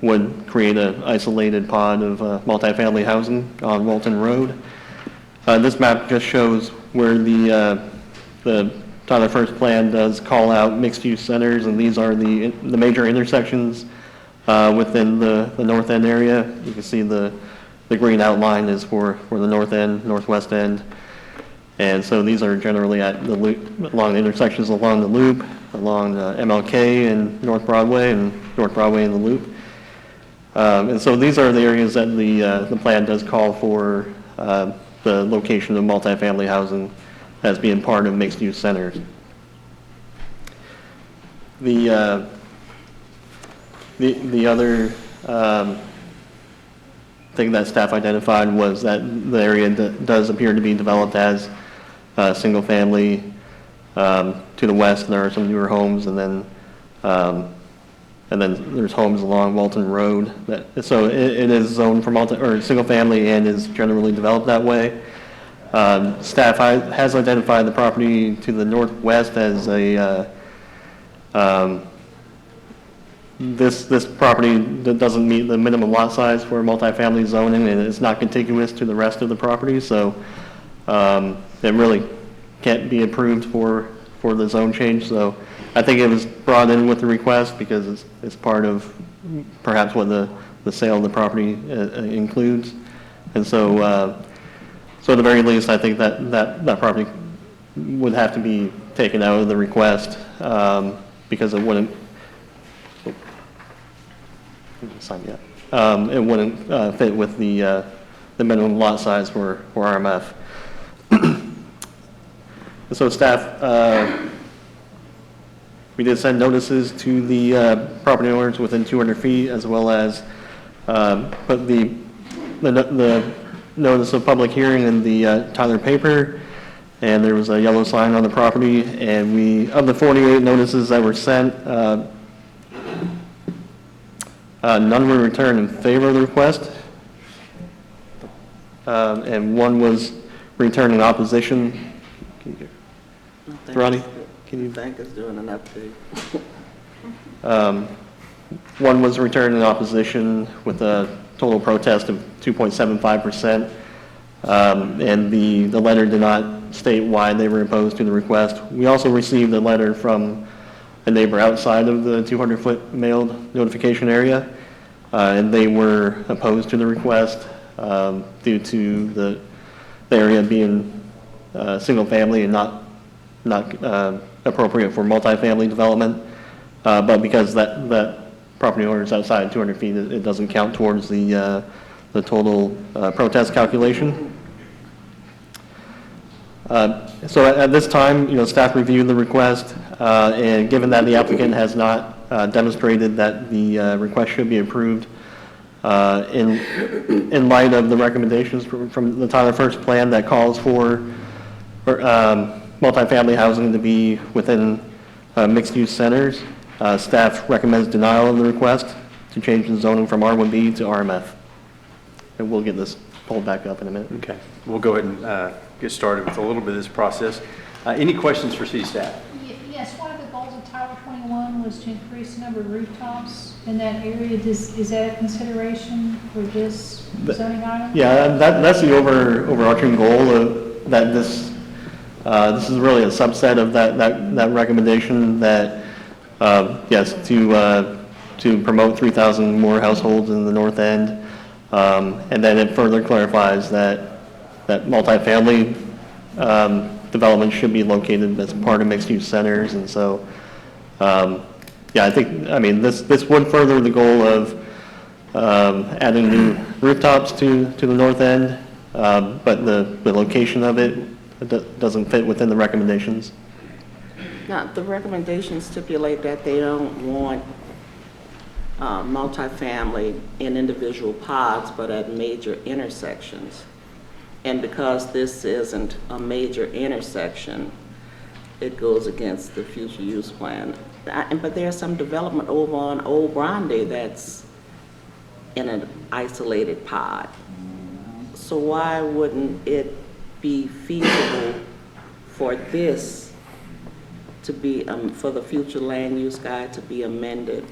would create an isolated pod of multifamily housing on Walton Road. This map just shows where the Tyler First Plan does call out mixed-use centers, and these are the major intersections within the North End area. You can see the green outline is for the North End, Northwest End. And so these are generally at the loop, along the intersections along the loop, along MLK and North Broadway and North Broadway and the loop. And so these are the areas that the plan does call for the location of multifamily housing as being part of mixed-use centers. The other thing that staff identified was that the area does appear to be developed as single-family. To the west, there are some newer homes, and then there's homes along Walton Road. So it is zoned for single-family and is generally developed that way. Staff has identified the property to the northwest as this property that doesn't meet the minimum lot size for multifamily zoning, and it's not contiguous to the rest of the property, so it really can't be approved for the zone change. So I think it was brought in with the request because it's part of perhaps what the sale of the property includes. And so, so at the very least, I think that property would have to be taken out of the request because it wouldn't. It wouldn't fit with the minimum lot size for RMF. So staff, we did send notices to the property owners within 200 feet, as well as put the notice of public hearing in the Tyler paper, and there was a yellow sign on the property. And of the 48 notices that were sent, none were returned in favor of the request, and one was returned in opposition. Ronnie, can you? Bank is doing an update. One was returned in opposition with a total protest of 2.75%, and the letter did not state why they were opposed to the request. We also received a letter from a neighbor outside of the 200-foot mailed notification area, and they were opposed to the request due to the area being single-family and not appropriate for multifamily development, but because that property owner is outside 200 feet, it doesn't count towards the total protest calculation. So at this time, staff reviewed the request, and given that the applicant has not demonstrated that the request should be approved, in light of the recommendations from the Tyler First Plan that calls for multifamily housing to be within mixed-use centers, staff recommends denial of the request to change the zoning from R1B to RMF. And we'll get this pulled back up in a minute. Okay, we'll go ahead and get started with a little bit of this process. Any questions for city staff? Yes, one of the goals of Tower 21 was to increase the number of rooftops in that area. Is that a consideration for this zoning item? Yeah, that's the overarching goal of that. This is really a subset of that recommendation that, yes, to promote 3,000 more households in the north end. And then it further clarifies that multifamily development should be located as part of mixed-use centers. And so, yeah, I mean, this would further the goal of adding new rooftops to the north end, but the location of it doesn't fit within the recommendations. Now, the recommendations stipulate that they don't want multifamily in individual pods, but at major intersections. And because this isn't a major intersection, it goes against the future use plan. But there's some development over on Old Grande that's in an isolated pod. So why wouldn't it be feasible for this to be, for the future land use guide to be amended?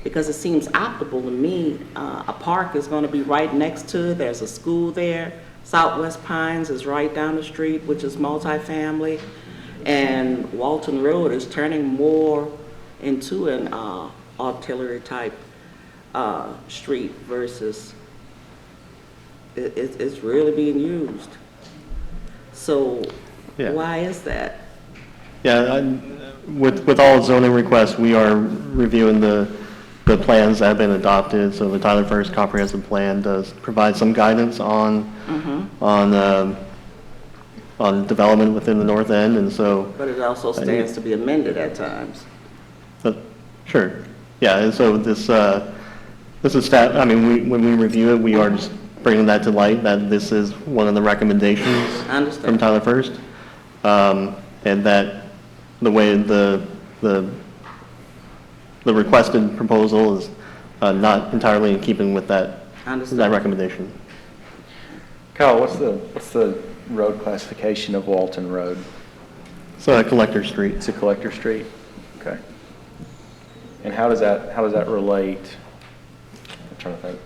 Because it seems optimal to me. A park is going to be right next to it. There's a school there. Southwest Pines is right down the street, which is multifamily. And Walton Road is turning more into an artillery type street versus it's really being used. So Yeah. Why is that? Yeah, with all zoning requests, we are reviewing the plans that have been adopted. So the Tyler First Comprehensive Plan does provide some guidance on development within the north end, and so. But it also stands to be amended at times. Sure, yeah, and so this is staff, I mean, when we review it, we are just bringing that to light, that this is one of the recommendations I understand. from Tyler First. And that the way the requested proposal is not entirely in keeping with that recommendation. Kyle, what's the road classification of Walton Road? It's a collector street. It's a collector street? Okay. And how does that relate, I'm trying to think,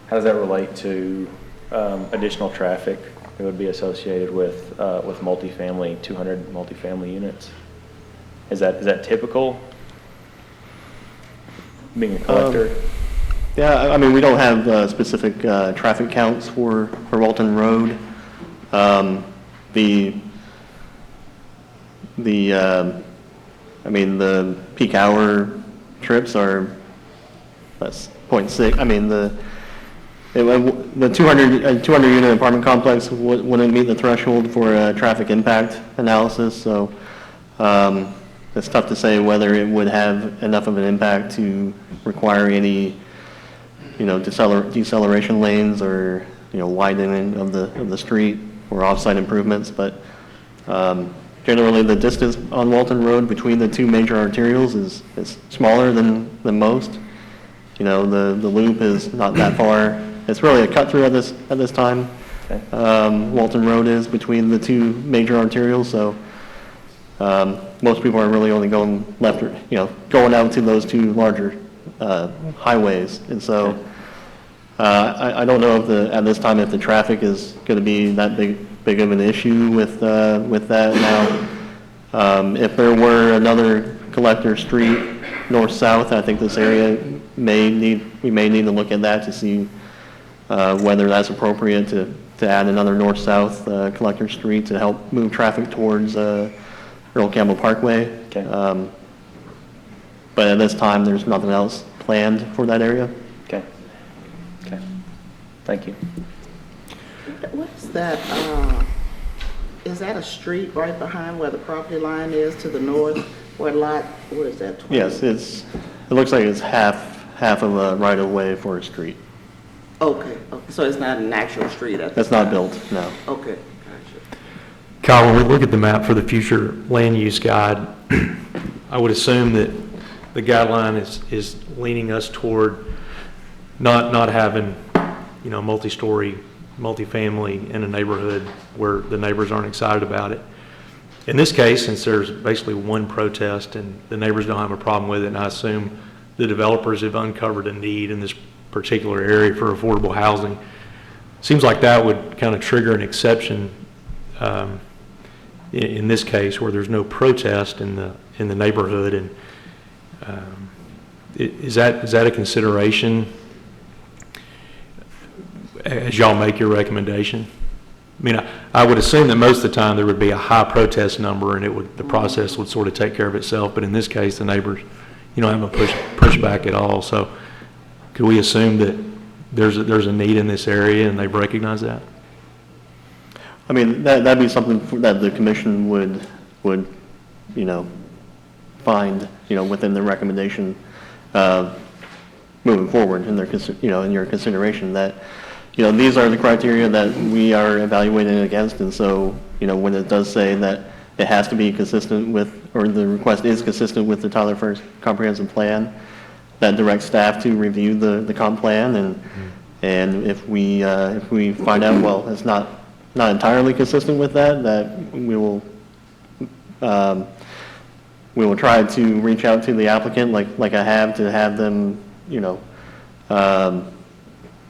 how does that relate to additional traffic that would be associated with multifamily, 200 multifamily units? Is that typical, being a collector? Yeah, I mean, we don't have specific traffic counts for Walton Road. I mean, the peak hour trips are, that's 0.6. I mean, the 200 unit apartment complex wouldn't meet the threshold for a traffic impact analysis. So it's tough to say whether it would have enough of an impact to require any, deceleration lanes or, widening of the street or off-site improvements. But generally, the distance on Walton Road between the two major arterials is smaller than most. The loop is not that far. It's really a cut through at this time. Okay. Walton Road is between the two major arterials, so most people are really only going left, going out to those two larger highways. And so I don't know if at this time if the traffic is going to be that big of an issue with that now. If there were another collector street north-south, I think this area we may need to look at that to see whether that's appropriate to add another north-south collector street to help move traffic towards Earl Campbell Parkway. Okay. But at this time, there's nothing else planned for that area. Okay. Thank you. What is that, is that a street right behind where the property line is to the north? What is that? 20? Yes, it looks like it's half of a right-of-way for a street. Okay, so it's not an actual street at the That's not time? built, no. Okay, gotcha. Kyle, when we look at the map for the future land use guide, I would assume that the guideline is leaning us toward not having, multi-story, multifamily in a neighborhood where the neighbors aren't excited about it. In this case, since there's basically one protest and the neighbors don't have a problem with it, and I assume the developers have uncovered a need in this particular area for affordable housing, seems like that would kind of trigger an exception in this case where there's no protest in the neighborhood. And is that a consideration as y'all make your recommendation? I mean, I would assume that most of the time there would be a high protest number and the process would sort of take care of itself. But in this case, the neighbors, haven't pushed back at all. So could we assume that there's a need in this area and they've recognized that? I mean, that'd be something that the commission would find, within the recommendation moving forward in in your consideration that, these are the criteria that we are evaluating against. And so, when it does say that it has to be consistent with, or the request is consistent with the Tyler First Comprehensive Plan, that directs staff to review the comp plan. And if we find out, well, it's not entirely consistent with that we will try to reach out to the applicant like I have, to have them,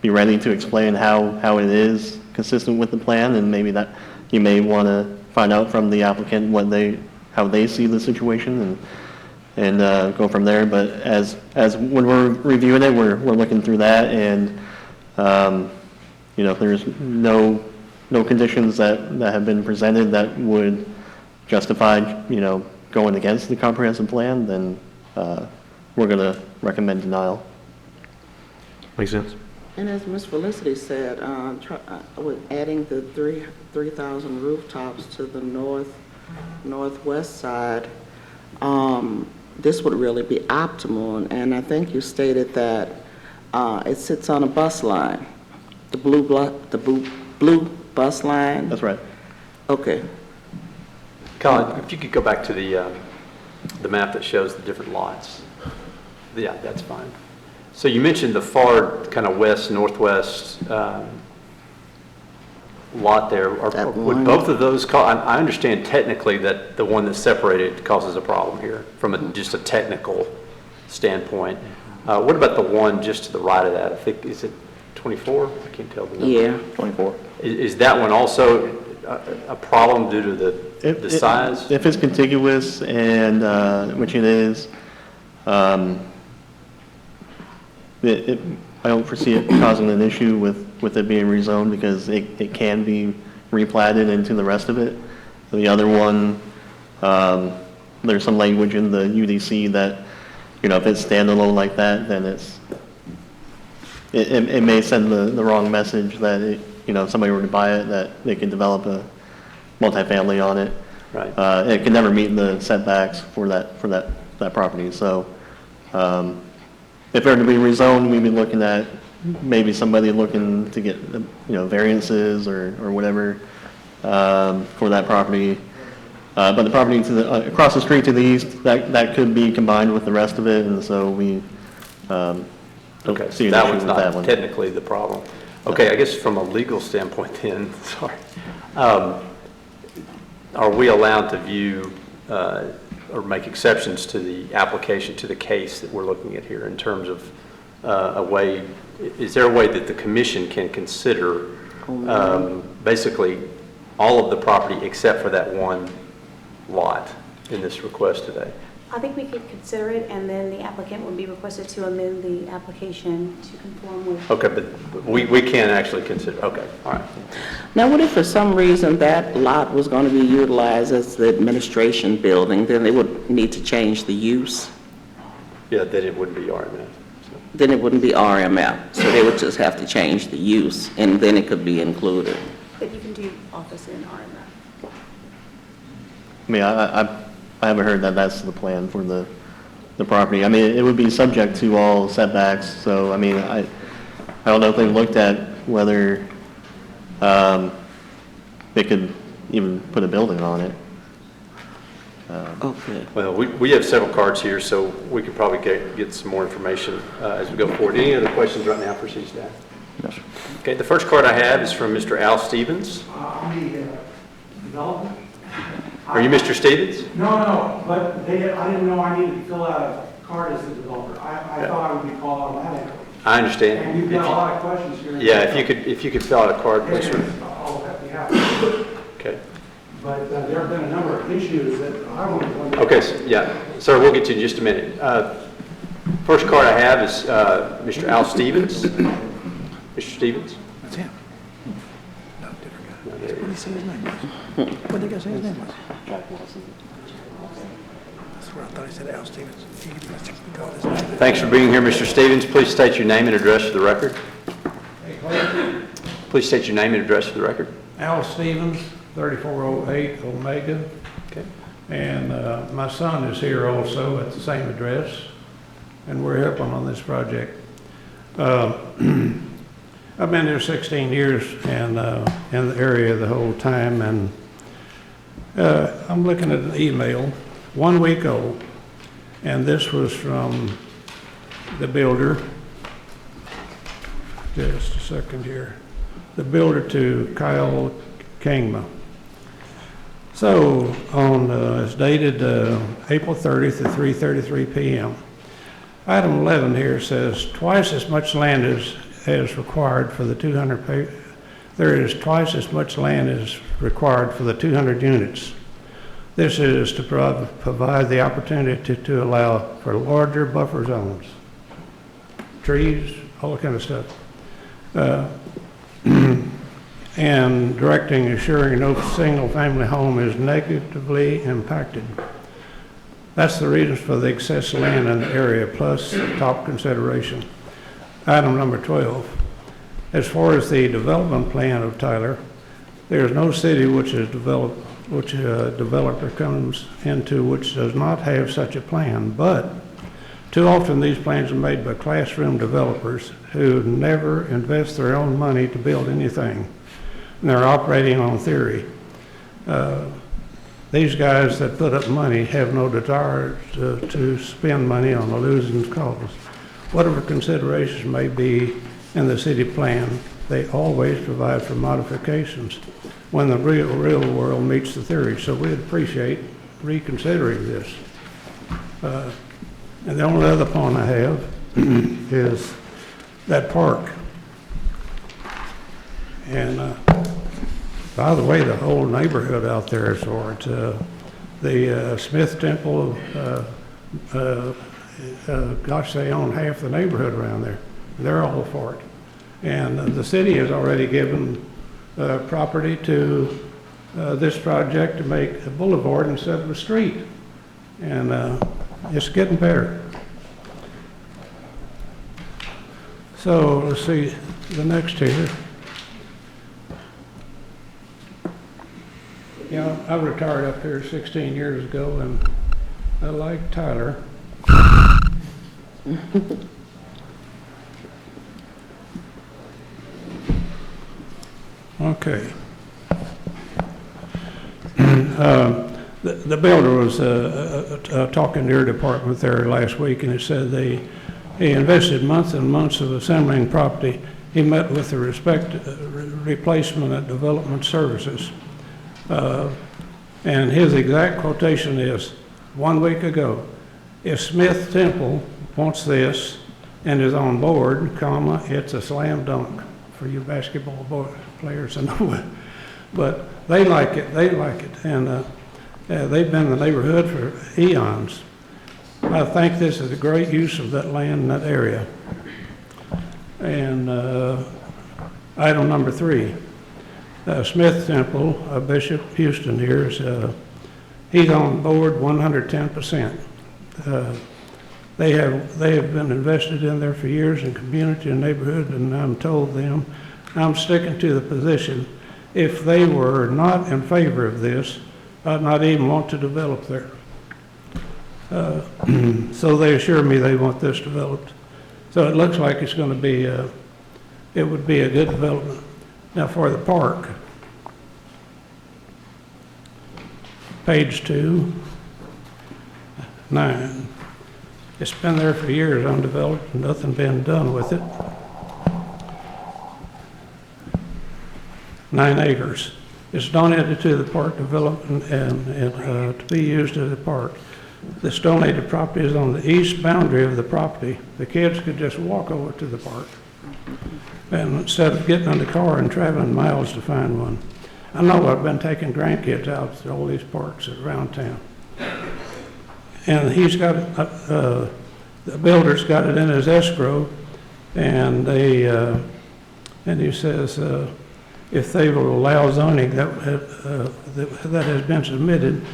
be ready to explain how it is consistent with the plan. And maybe that you may want to find out from the applicant how they see the situation and go from there. But as when we're reviewing it, we're looking through that, and if there's no no conditions that have been presented that would justify, going against the comprehensive plan, then we're going to recommend denial. Makes sense? And as Ms. Felicity said, with adding the 3,000 rooftops to the northwest side, this would really be optimal. And I think you stated that it sits on a bus line, the blue bus line? That's right. Okay. Colin, if you could go back to the map that shows the different lots. Yeah, that's fine. So you mentioned the far kind of west, northwest lot there. Would both of those, I understand technically that the one that's separated causes a problem here from just a technical standpoint. What about the one just to the right of that? I think, is it 24? I can't tell the number. Yeah. 24. Is that one also a problem due to the size? If it's contiguous, and which it is, I don't foresee it causing an issue with it being rezoned, because it can be replatted into the rest of it. The other one, there's some language in the UDC that, if it's standalone like that, then it may send the wrong message that if somebody were to buy it, that they can develop a multifamily on it. Right. It can never meet the setbacks for that property. So, if it were to be rezoned, we'd be looking at maybe somebody looking to get, variances or whatever, for that property. But the property across the street to the east, that could be combined with the rest of it, and so we, don't Okay, see so an that issue one's with that not one. technically the problem. Okay, I guess from a legal standpoint then, sorry, are we allowed to view or make exceptions to the application, to the case that we're looking at here in terms of a way, is there a way that the commission can consider basically all of the property except for that one lot in this request today? I think we could consider it, and then the applicant would be requested to amend the application to conform with. Okay, but we can actually consider, okay, all right. Now, what if for some reason that lot was going to be utilized as the administration building, then they would need to change the use? Yeah, then it wouldn't be RMF. Then it wouldn't be RMF, so they would just have to change the use, and then it could be included. But you can do office in RMF. I mean, I haven't heard that that's the plan for the property. I mean, it would be subject to all setbacks, so, I mean, I don't know if they looked at whether they could even put a building on it. Okay. Well, we have several cards here, so we could probably get some more information as we go forward. Any other questions right now for city staff? No, sir. Okay, the first card I have is from Mr. Al Stevens. I'm the developer. Are you Mr. Stevens? No, but I didn't know I needed to fill out a card as a developer. I thought I would be called automatically. I understand. And you've got a lot of questions here. Yeah, if you could fill out a card, please, sir. I'll help you out. Okay. But there have been a number of issues that I want to. Okay, yeah. Sir, we'll get to you in just a minute. First card I have is Mr. Al Stevens. Mr. Stevens? That's him. No, different guy. What did he say his name was? What did the guy say his name was? That's where I thought he said Al Stevens. He called his name. Thanks for being here, Mr. Stevens. Please state your name and address for the record. Please state your name and address for the record. Al Stevens, 3408 Omega. Okay. And my son is here also at the same address, and we're helping on this project. I've been here 16 years and in the area the whole time, and I'm looking at an email, 1 week old, and this was from the builder. Just a second here. The builder to Kyle Kingma. So it's dated April 30th at 3:33 p.m. Item 11 here says twice as much land as required for the 200. There is twice as much land as required for the 200 units. This is to provide the opportunity to allow for larger buffer zones, trees, all that kind of stuff. and directing assuring no single-family home is negatively impacted. That's the reasons for the excess land in the area, plus top consideration. Item number 12. As far as the development plan of Tyler, there is no city which a developer comes into which does not have such a plan, but too often these plans are made by classroom developers who never invest their own money to build anything. And they're operating on theory. These guys that put up money have no desire to spend money on a losing cause. Whatever considerations may be in the city plan, they always provide for modifications when the real world meets the theory. So we'd appreciate reconsidering this. And the only other point I have is that park. And by the way, the whole neighborhood out there is for it. The Smith Temple, gosh, they own half the neighborhood around there. They're all for it. And the city has already given property to this project to make a boulevard instead of a street. And it's getting better. So let's see the next here. You know, I retired up here 16 years ago, and I like Tyler. Okay. The builder was talking to your department there last week, and it said he invested months and months of assembling property. He met with the replacement at Development Services. And his exact quotation is, 1 week ago, if Smith Temple wants this and is on board, comma, it's a slam dunk for you basketball players to know it. But they like it, and they've been in the neighborhood for eons. I think this is a great use of that land in that area. And item number 3. Smith Temple, Bishop Houston here, he's on board 110%. They have been invested in there for years in community and neighborhood, and I'm told them, I'm sticking to the position. If they were not in favor of this, I'd not even want to develop there. So they assure me they want this developed. So it looks like it's going to be, it would be a good development. Now for the park, page 2, 9. It's been there for years undeveloped, and nothing been done with it. 9 acres. It's donated to the park development and to be used as a park. This donated property is on the east boundary of the property. The kids could just walk over to the park, and instead of getting in the car and traveling miles to find one. I know I've been taking grandkids out to all these parks around town. And he's got, the builder's got it in his escrow, and and he says, if they will allow zoning that has been submitted,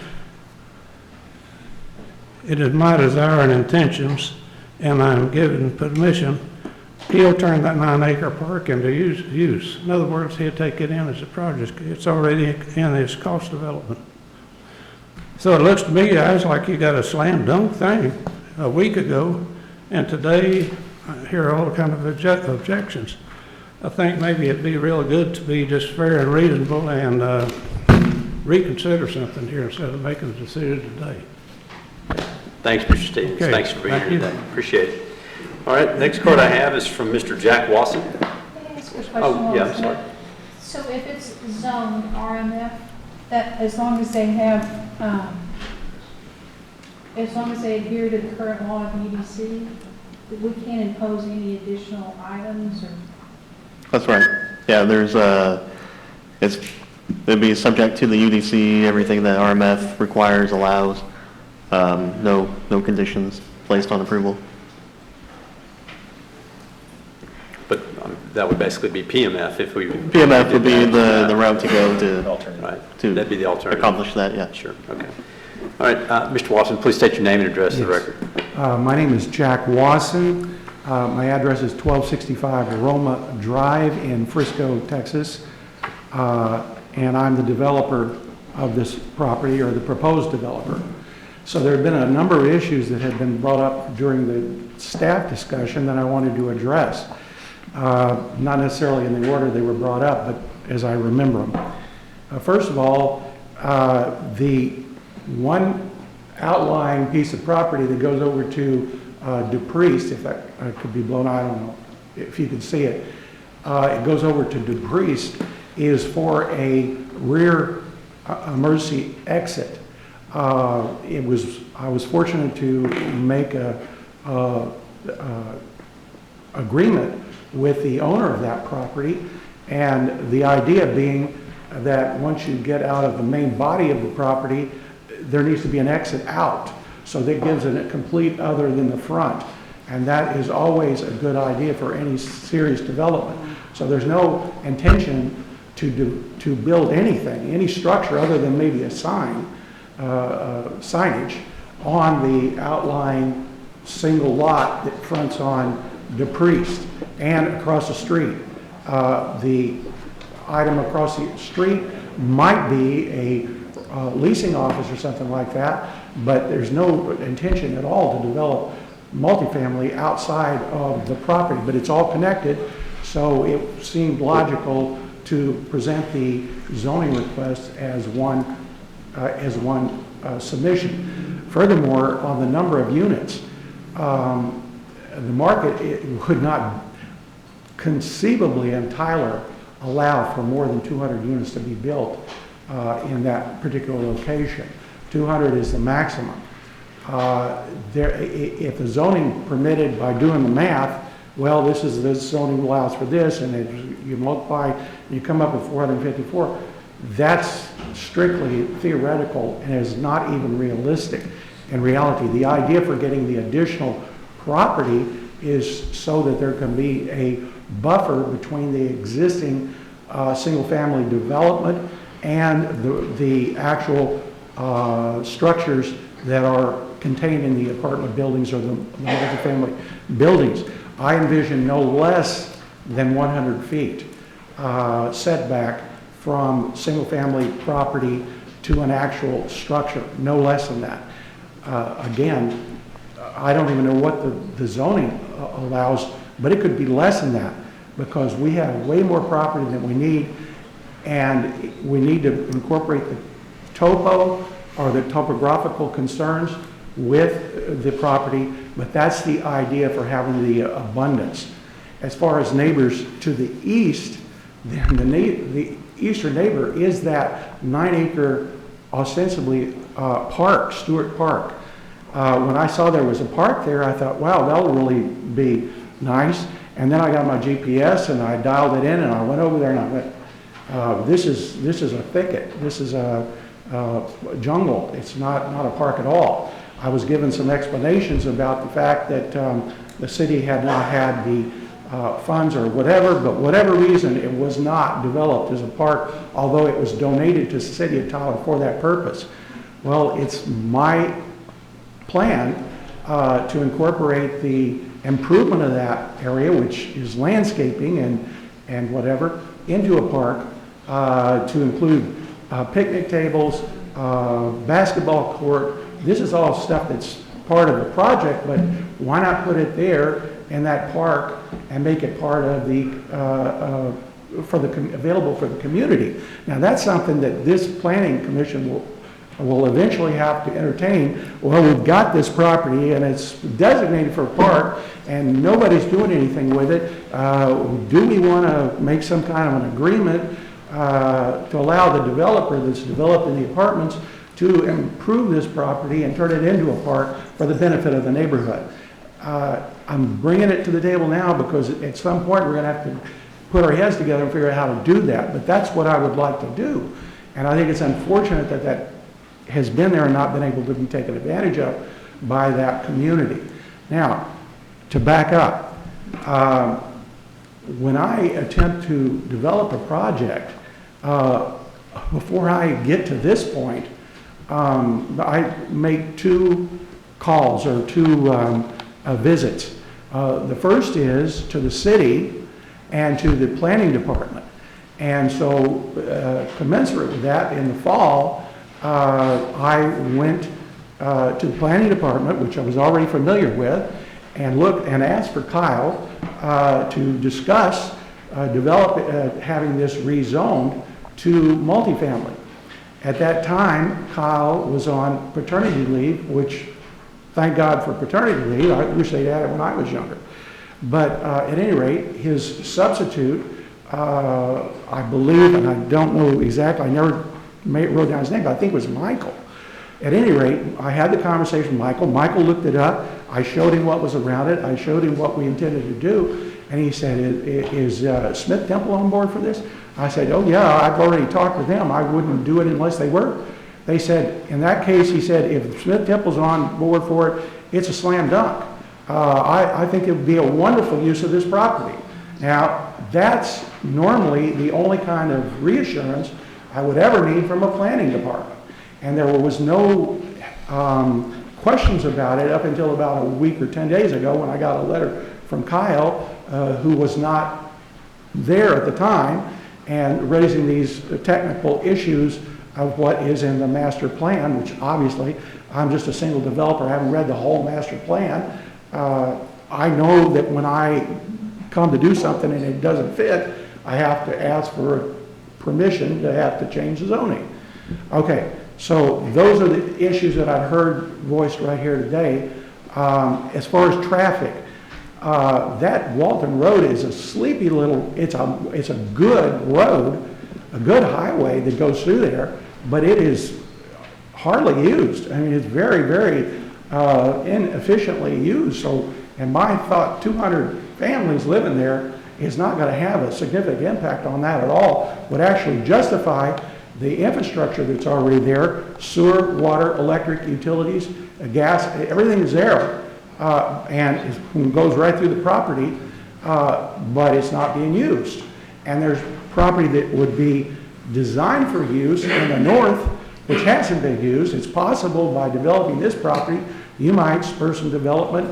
it is my desire and intentions, and I'm given permission, he'll turn that 9-acre park into use. In other words, he'll take it in as a project. It's already in his cost development. So it looks to me, guys, like you got a slam dunk thing a week ago, and today I hear all kind of objections. I think maybe it'd be real good to be just fair and reasonable and reconsider something here instead of making a decision today. Thanks, Mr. Stevens. Okay, Thanks for being thank here you. today. Appreciate it. All right, next card I have is from Mr. Jack Wasson. Can I ask a question? Oh, yeah, I'm on sorry. that? So if it's zoned RMF, that as long as they have, as long as they adhere to the current law of UDC, that we can't impose any additional items or? That's right. Yeah, it'd be subject to the UDC, everything that RMF requires, allows, no conditions placed on approval. But that would basically be PMF if we. PMF would be the route to go Right, to that'd be the alternative. accomplish that, yeah. Sure, okay. All right, Mr. Watson, please state your name and address for the Yes. record. My name is Jack Wasson. My address is 1265 Roma Drive in Frisco, Texas. And I'm the developer of this property, or the proposed developer. So there have been a number of issues that have been brought up during the staff discussion that I wanted to address. Not necessarily in the order they were brought up, but as I remember them. First of all, the one outlying piece of property that goes over to DePriest, if that could be blown out, I don't know if you could see it. It goes over to DePriest, is for a rear emergency exit. I was fortunate to make a agreement with the owner of that property, and the idea being that once you get out of the main body of the property, there needs to be an exit out. So that gives it a complete other than the front. And that is always a good idea for any serious development. So there's no intention to build anything, any structure other than maybe a sign, signage on the outlying single lot that fronts on DePriest and across the street. The item across the street might be a leasing office or something like that, but there's no intention at all to develop multifamily outside of the property, but it's all connected, so it seemed logical to present the zoning request as one submission. Furthermore, on the number of units, the market would not conceivably in Tyler allow for more than 200 units to be built in that particular location. 200 is the maximum. If the zoning permitted by doing the math, well, this zoning allows for this, and you multiply, you come up with 454. That's strictly theoretical and is not even realistic. In reality, the idea for getting the additional property is so that there can be a buffer between the existing single-family development and the actual structures that are contained in the apartment buildings or the multifamily buildings. I envision no less than 100 feet setback from single-family property to an actual structure, no less than that. Again, I don't even know what the zoning allows, but it could be less than that because we have way more property than we need, and we need to incorporate the topo or the topographical concerns with the property, but that's the idea for having the abundance. As far as neighbors to the east, the eastern neighbor is that 9-acre, ostensibly park, Stewart Park. When I saw there was a park there, I thought, wow, that'll really be nice. And then I got my GPS and I dialed it in and I went over there and I went, this is a thicket. This is a jungle. It's not a park at all. I was given some explanations about the fact that the city had not had the funds or whatever, but whatever reason, it was not developed as a park, although it was donated to the city of Tyler for that purpose. Well, it's my plan to incorporate the improvement of that area, which is landscaping and whatever, into a park to include picnic tables, basketball court. This is all stuff that's part of the project, but why not put it there in that park and make it part of the available for the community? Now that's something that this planning commission will eventually have to entertain. Well, we've got this property and it's designated for a park and nobody's doing anything with it. Do we want to make some kind of an agreement to allow the developer that's developing the apartments to improve this property and turn it into a park for the benefit of the neighborhood? I'm bringing it to the table now because at some point we're going to have to put our heads together and figure out how to do that. But that's what I would like to do. And I think it's unfortunate that that has been there and not been able to be taken advantage of by that community. Now, to back up, when I attempt to develop a project, before I get to this point, I make 2 calls or 2 visits. The first is to the city and to the planning department. And so commensurate with that, in the fall, I went to the planning department, which I was already familiar with, and looked and asked for Kyle to discuss having this rezoned to multifamily. At that time, Kyle was on paternity leave, which, thank God for paternity leave. I wish they'd had it when I was younger. But at any rate, his substitute, I believe, and I don't know exactly, I never wrote down his name, but I think it was Michael. At any rate, I had the conversation with Michael. Michael looked it up. I showed him what was around it. I showed him what we intended to do. And he said, is Smith Temple on board for this? I said, oh yeah, I've already talked with them. I wouldn't do it unless they were. They said, in that case, he said, if Smith Temple's on board for it, it's a slam dunk. I think it would be a wonderful use of this property. Now, that's normally the only kind of reassurance I would ever need from a planning department. And there was no questions about it up until about a week or 10 days ago when I got a letter from Kyle, who was not there at the time, and raising these technical issues of what is in the master plan, which obviously I'm just a single developer, I haven't read the whole master plan. I know that when I come to do something and it doesn't fit, I have to ask for permission to have to change the zoning. Okay, so those are the issues that I've heard voiced right here today. As far as traffic, that Walton Road is a sleepy little, it's a good road, a good highway that goes through there, but it is hardly used. I mean, it's very, very inefficiently used. So, in my thought, 200 families living there is not going to have a significant impact on that at all. Would actually justify the infrastructure that's already there: sewer, water, electric, utilities, gas, everything is there. And it goes right through the property, but it's not being used. And there's property that would be designed for use in the north, which hasn't been used. It's possible by developing this property, you might spur some development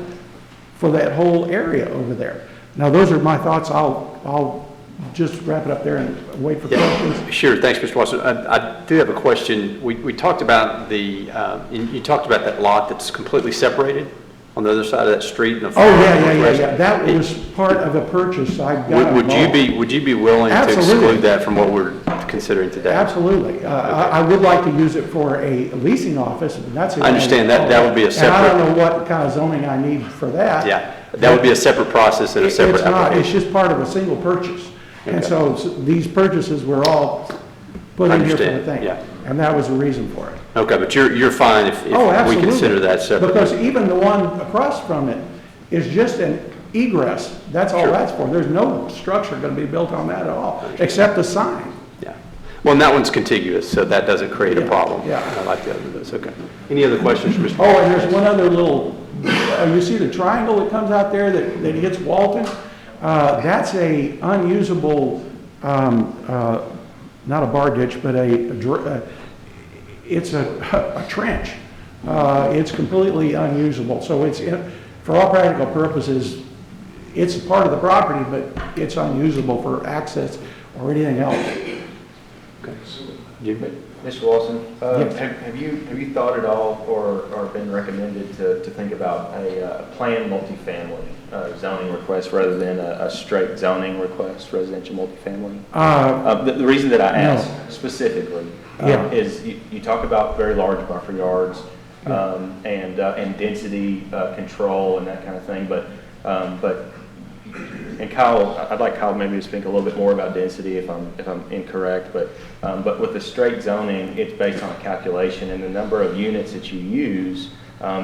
for that whole area over there. Now, those are my thoughts. I'll just wrap it up there and wait for questions. Sure, thanks, Mr. Watson. I do have a question. We talked about you talked about that lot that's completely separated on the other side of that street. Oh, yeah. That was part of a purchase. Would you be willing to exclude that from what we're considering today? Absolutely. Okay. I would like to use it for a leasing office. That's I understand that would be a separate. And I don't know what kind of zoning I need for that. Yeah, that would be a separate process and a separate application. It's just part of a single purchase. Okay. And so these purchases were all put in here for the thing. Yeah. And that was the reason for it. Okay, but you're fine if we consider that separate. Because even the one across from it is just an egress. That's all that's for. There's no structure going to be built on that at all, except a sign. Yeah. Well, and that one's contiguous, so that doesn't create a problem. Yeah. I like the other of those. Okay. Any other questions for Mr. Oh, and there's one other little, you see the triangle that comes out there that hits Walton? That's a unusable, not a bar ditch, but it's a trench. It's completely unusable. So it's, for all practical purposes, it's part of the property, but it's unusable for access or anything else. Okay. Mr. Wilson, Yes. have you thought at all or been recommended to think about a planned multifamily zoning request rather than a straight zoning request, residential multifamily? The reason that I ask specifically is you talk about very large buffer yards and density control and that kind of thing, but and Kyle, I'd like Kyle maybe to speak a little bit more about density if I'm incorrect, but with the straight zoning, it's based on a calculation, and the number of units that you use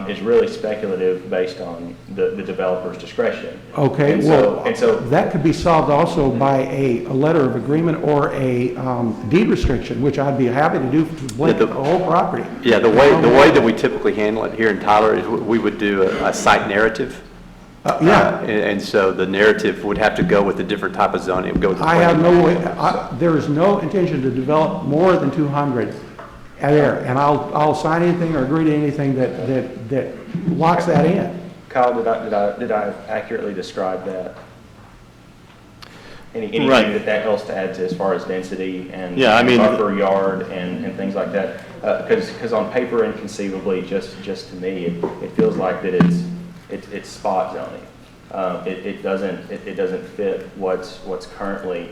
is really speculative based on the developer's discretion. Okay, and so that could be solved also by a letter of agreement or a deed restriction, which I'd be happy to do to blank the whole property. Yeah, the way that we typically handle it here in Tyler is we would do a site narrative. Yeah. And so the narrative would have to go with a different type of zoning. It would go with the I have planning. no way, there is no intention to develop more than 200 there, and I'll sign anything or agree to anything that locks that in. Kyle, did I accurately describe that? Anything Right. that else to add to as far as density and Yeah, I mean- buffer yard and things like that? Because on paper, inconceivably, just to me, it feels like that it's spot zoning. It doesn't fit what's currently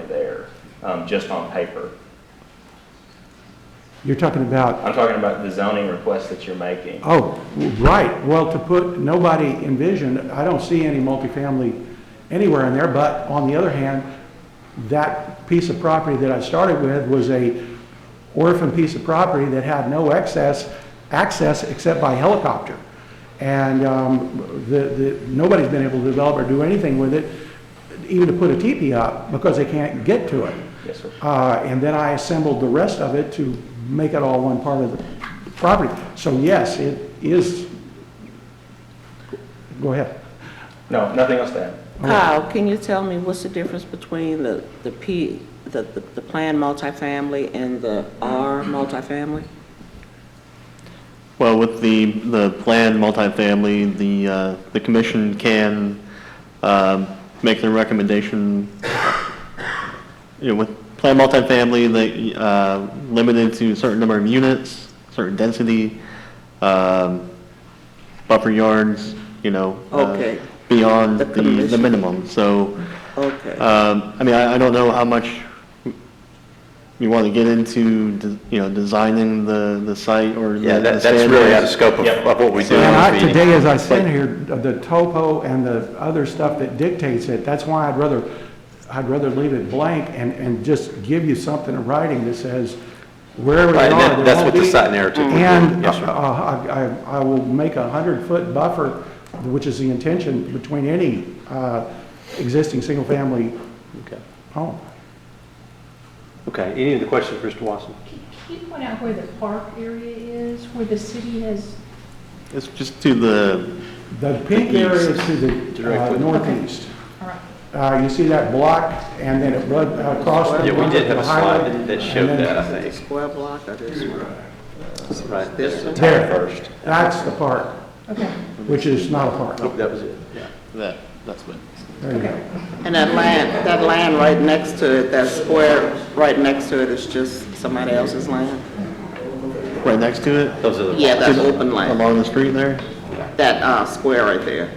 there, just on paper. You're talking about, I'm talking about the zoning request that you're making. oh, right, well, to put, nobody envisioned, I don't see any multifamily anywhere in there, but on the other hand, that piece of property that I started with was a orphan piece of property that had no access except by helicopter. And nobody's been able to develop or do anything with it, even to put a teepee up, because they can't get to it. Yes, sir. And then I assembled the rest of it to make it all one part of the property. So yes, it is, go ahead. No, nothing else to add. Kyle, can you tell me what's the difference between the planned multifamily and the R multifamily? Well, with the planned multifamily, the commission can make their recommendation, with planned multifamily, they limited to a certain number of units, certain density, buffer yards, Okay. beyond The the commission. minimum. So, Okay. I mean, I don't know how much you want to get into, designing the site or Yeah, the that's really out of standards. scope of what we do in And this meeting. today, as I sit here, the topo and the other stuff that dictates it, that's why I'd rather leave it blank and just give you something in writing that says, wherever they Right, are, and there that's won't what the be. site narrative would be. And Yes, sir. I will make a 100-foot buffer, which is the intention between any existing single-family Okay. home. Okay, any other questions, Mr. Watson? Can you point out where the park area is, where the city has, It's just to the Pink area is to the Directly. northeast. all right, You see that block, and then it runs across the Yeah, we did have a the highway, slide that showed and then- that, I The think. square block or this one? Right. This one? There, that's the park, okay. which is not a park. Nope, that was it, yeah. that's what. There you go. And that land right next to it, that square right next to it is just somebody else's land? Right next to it? Those are the. Yeah, that's open land. Along the street there? That square right there,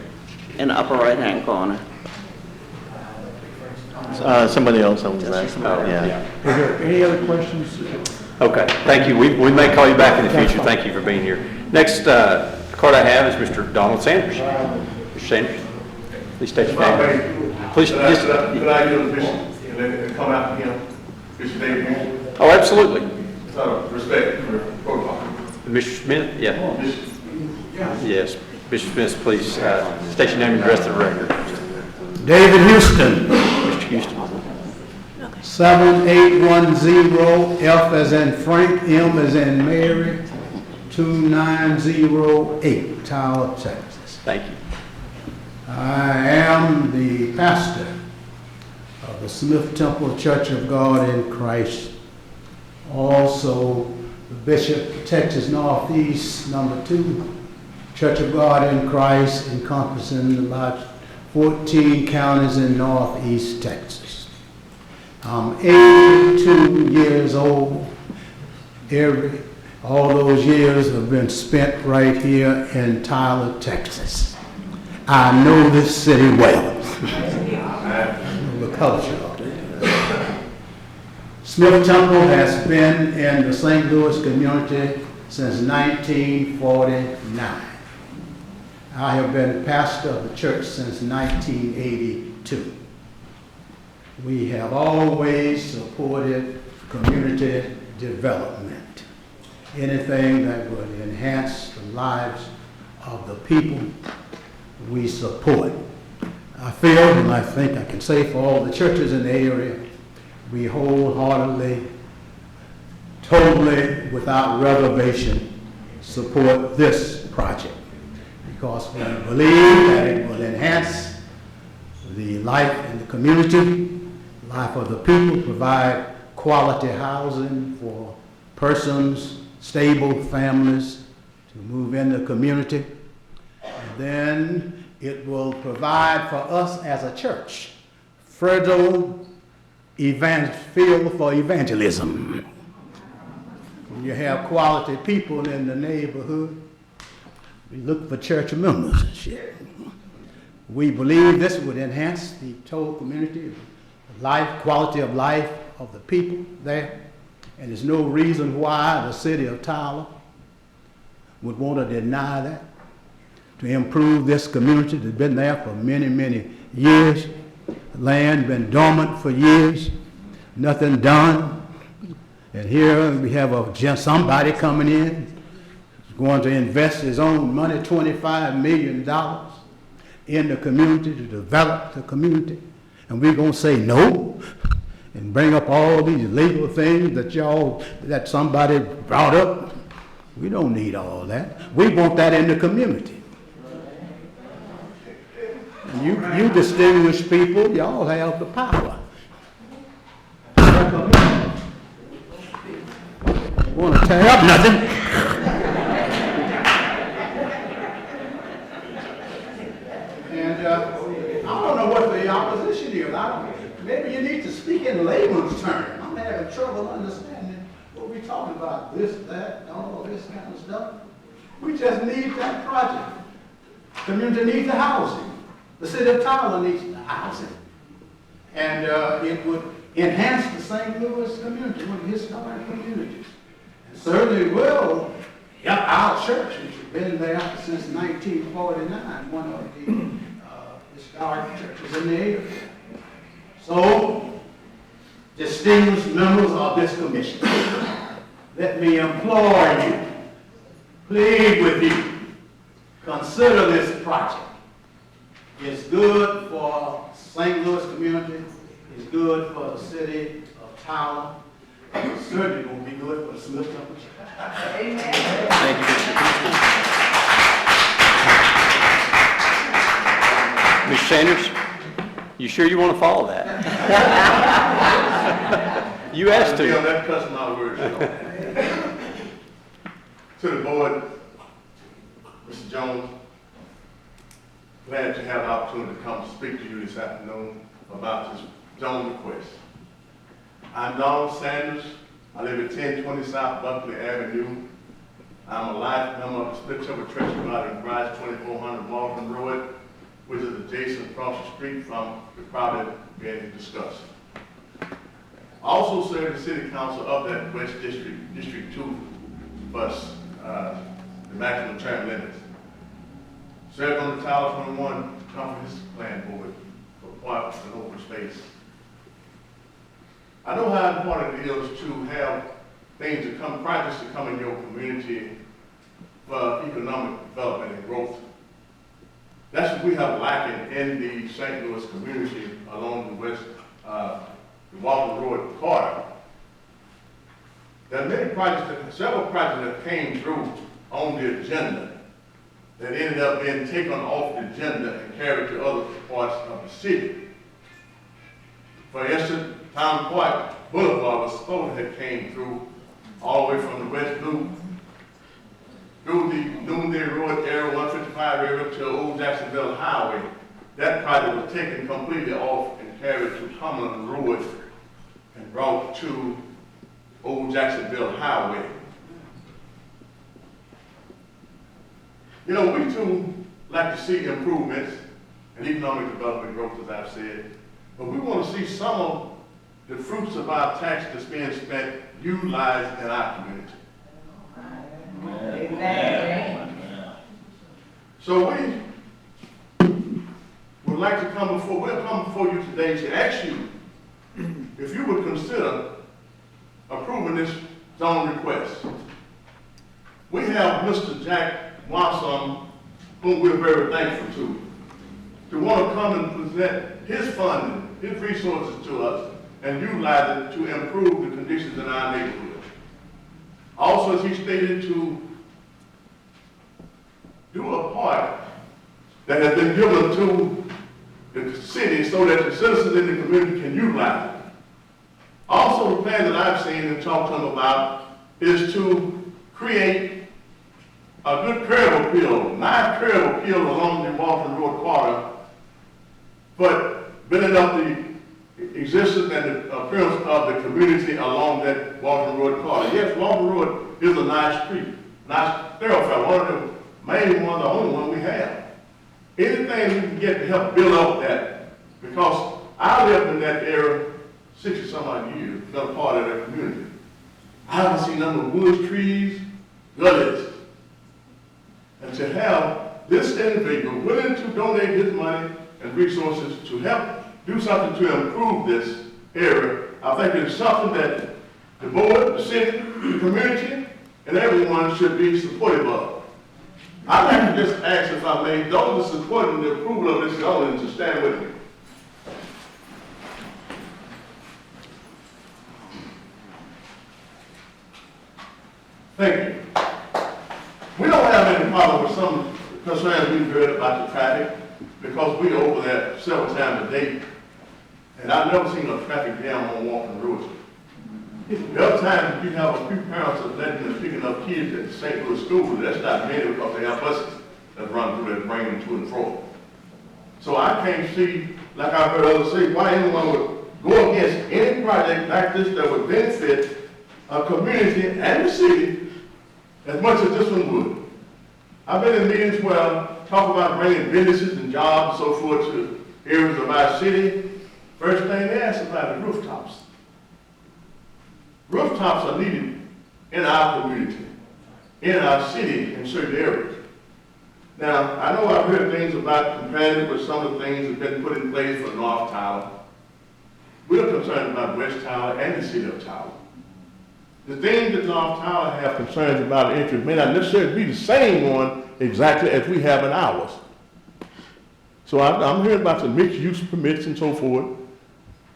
in the upper right-hand corner. Somebody else owns that. Oh, Yeah. Is there any other questions? Okay, thank you. We may call you back in the future. Thank you for being here. Next card I have is Mr. Donald Sanders. Mr. Sanders, please state your name. Please, Could I get a bishop and come out to him? Bishop David Moore? Oh, absolutely. Respect for protocol. Mr. Smith, yeah. Yes, Bishop Smith, please state your name and address the record. David Houston, Mr. Houston. 7810, F as in Frank, M as in Mary, 2908, Tyler, Texas. Thank you. I am the pastor of the Smith Temple Church of God in Christ, also the Bishop of Texas Northeast, number 2, Church of God in Christ, encompassing about 14 counties in Northeast Texas. I'm 82 years old. All those years have been spent right here in Tyler, Texas. I know this city well. The culture of it. Smith Temple has been in the St. Louis community since 1949. I have been pastor of the church since 1982. We have always supported community development. Anything that would enhance the lives of the people we support. I feel, and I think I can say for all the churches in the area, we wholeheartedly, totally, without reservation, support this project because we believe that it will enhance the life in the community, life of the people, provide quality housing for persons, stable families to move in the community. And then it will provide for us as a church fertile field for evangelism. When you have quality people in the neighborhood, we look for church members and shit. We believe this would enhance the total community, quality of life of the people there. And there's no reason why the city of Tyler would want to deny that, to improve this community that's been there for many, many years. Land been dormant for years, nothing done. And here we have somebody coming in, going to invest his own money, $25 million in the community to develop the community. And we're going to say no and bring up all these legal things that somebody brought up. We don't need all that. We want that in the community. And you distinguished people, y'all have the power. Want to tear up nothing. And I don't know what the opposition is. Maybe you need to speak in layman's terms. I'm having trouble understanding what we're talking about. This, that, all this kind of stuff. We just need that project. Community needs the housing. The city of Tyler needs the housing. And it would enhance the St. Louis community, one of the historic communities. And certainly will help our church, which has been there since 1949, one of the historic churches in the area. So, distinguished members of this commission, let me implore you, plead with you, consider this project. It's good for St. Louis community. It's good for the city of Tyler. It's certainly going to be good for the Smith Temple Church. Amen. Thank you, Mr. Ms. Sanders, you sure you want to follow that? You asked to. Yeah, that cuts my words. To the board, Mr. Jones, glad to have the opportunity to come speak to you this afternoon about this zone request. I'm Donald Sanders. I live at 1020 South Buckley Avenue. I'm a life member of the Split Temple Church of God in Christ, 2400 Walton Road, which is adjacent across the street from the project being discussed. I also serve the city council of that West District, District 2, plus the maximum term limits. Served on the Tyler 21 Comprehensive Plan Board for parks and open space. I know how important it is to have things to come, projects to come in your community for economic development and growth. That's what we have lacking in the St. Louis community along the west, the Walton Road corridor. There are many projects, several projects that came through on the agenda that ended up being taken off the agenda and carried to other parts of the city. For instance, Town Park Boulevard was supposed to have came through all the way from the West Loop, through the Noonday Road area, 155 area to Old Jacksonville Highway. That project was taken completely off and carried to Cumberland Road and brought to Old Jacksonville Highway. You know, we too like to see improvements and economic development growth, as I've said, but we want to see some of the fruits of our tax that's being spent utilized in our community. Amen. So we would like to come before you today to ask you if you would consider approving this zone request. We have Mr. Jack Wasson, whom we're very thankful to want to come and present his funding, his resources to us, and utilize it to improve the conditions in our neighborhood. Also, as he stated, to do a part that has been given to the city so that the citizens in the community can utilize it. Also, the plan that I've seen and talked to them about is to create a good curb appeal, nice curb appeal along the Walton Road corridor, but building up the existence and the appearance of the community along that Walton Road corridor. Yes, Walton Road is a nice street, nice thoroughfare, one of the main one, the only one we have. Anything we can get to help build up that, because I lived in that area 60 some odd years, been a part of that community. I haven't seen none of the woods, trees, gullies. And to have this individual willing to donate his money and resources to help do something to improve this area, I think it's something that the board, the city, the community, and everyone should be supportive of. I'd like to just ask, if I may, those that are supporting the approval of this zoning to stand with me. Thank you. We don't have any problem with some concerns we've heard about the traffic, because we over there several times a day, and I've never seen a traffic jam on Walton Road. The other times you have a few parents that letting them picking up kids at the St. Louis school, that's not many because they have buses that run through that bring them to and fro. So I can't see, like I've heard others say, why anyone would go against any project like this that would benefit a community and the city as much as this one would. I've been in meetings where I talk about bringing businesses and jobs and so forth to areas of our city. First thing they ask about is rooftops. Rooftops are needed in our community, in our city, in certain areas. Now, I know I've heard things about comparing it with some of the things that have been put in place for North Tyler. We're concerned about West Tyler and the city of Tyler. The things that North Tyler have concerns about and interest may not necessarily be the same one exactly as we have in ours. So I'm hearing about the mixed use permits and so forth.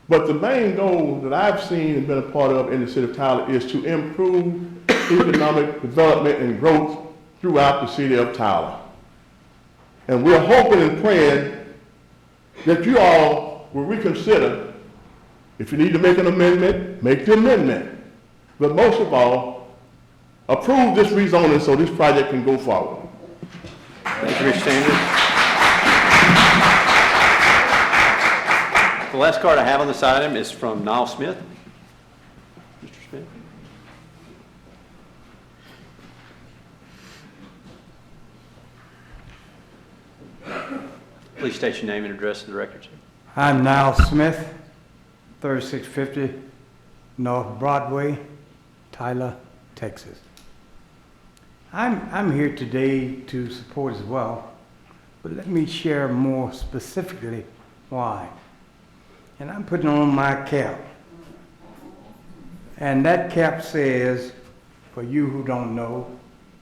But the main goal that I've seen and been a part of in the city of Tyler is to improve economic development and growth throughout the city of Tyler. And we're hoping and praying that you all will reconsider. If you need to make an amendment, make the amendment. But most of all, approve this rezoning so this project can go forward. Thank you, Mr. Sanders. The last card I have on this item is from Niall Smith. Mr. Smith. Please state your name and address to the record, sir. I'm Niall Smith, 3650 North Broadway, Tyler, Texas. I'm here today to support as well, but let me share more specifically why. And I'm putting on my cap. And that cap says, for you who don't know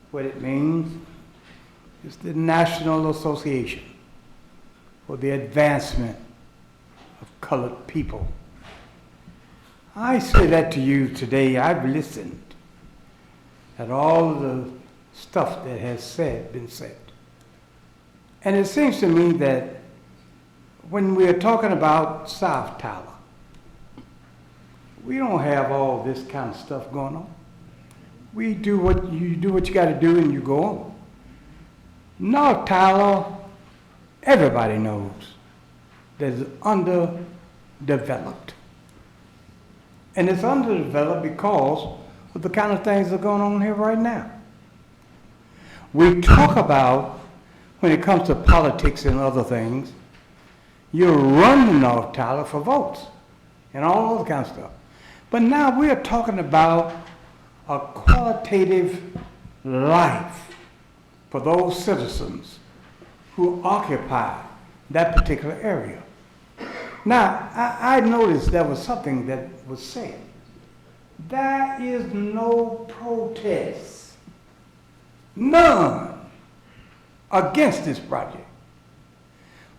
what it means, it's the National Association for the Advancement of Colored People. I say that to you today. I've listened at all the stuff that has been said. And it seems to me that when we're talking about South Tyler, we don't have all this kind of stuff going on. We do what you got to do and you go on. North Tyler, everybody knows that it's underdeveloped. And it's underdeveloped because of the kind of things that are going on here right now. We talk about, when it comes to politics and other things, you run to North Tyler for votes and all other kind of stuff. But now we're talking about a qualitative life for those citizens who occupy that particular area. Now, I noticed there was something that was said. There is no protest, none, against this project.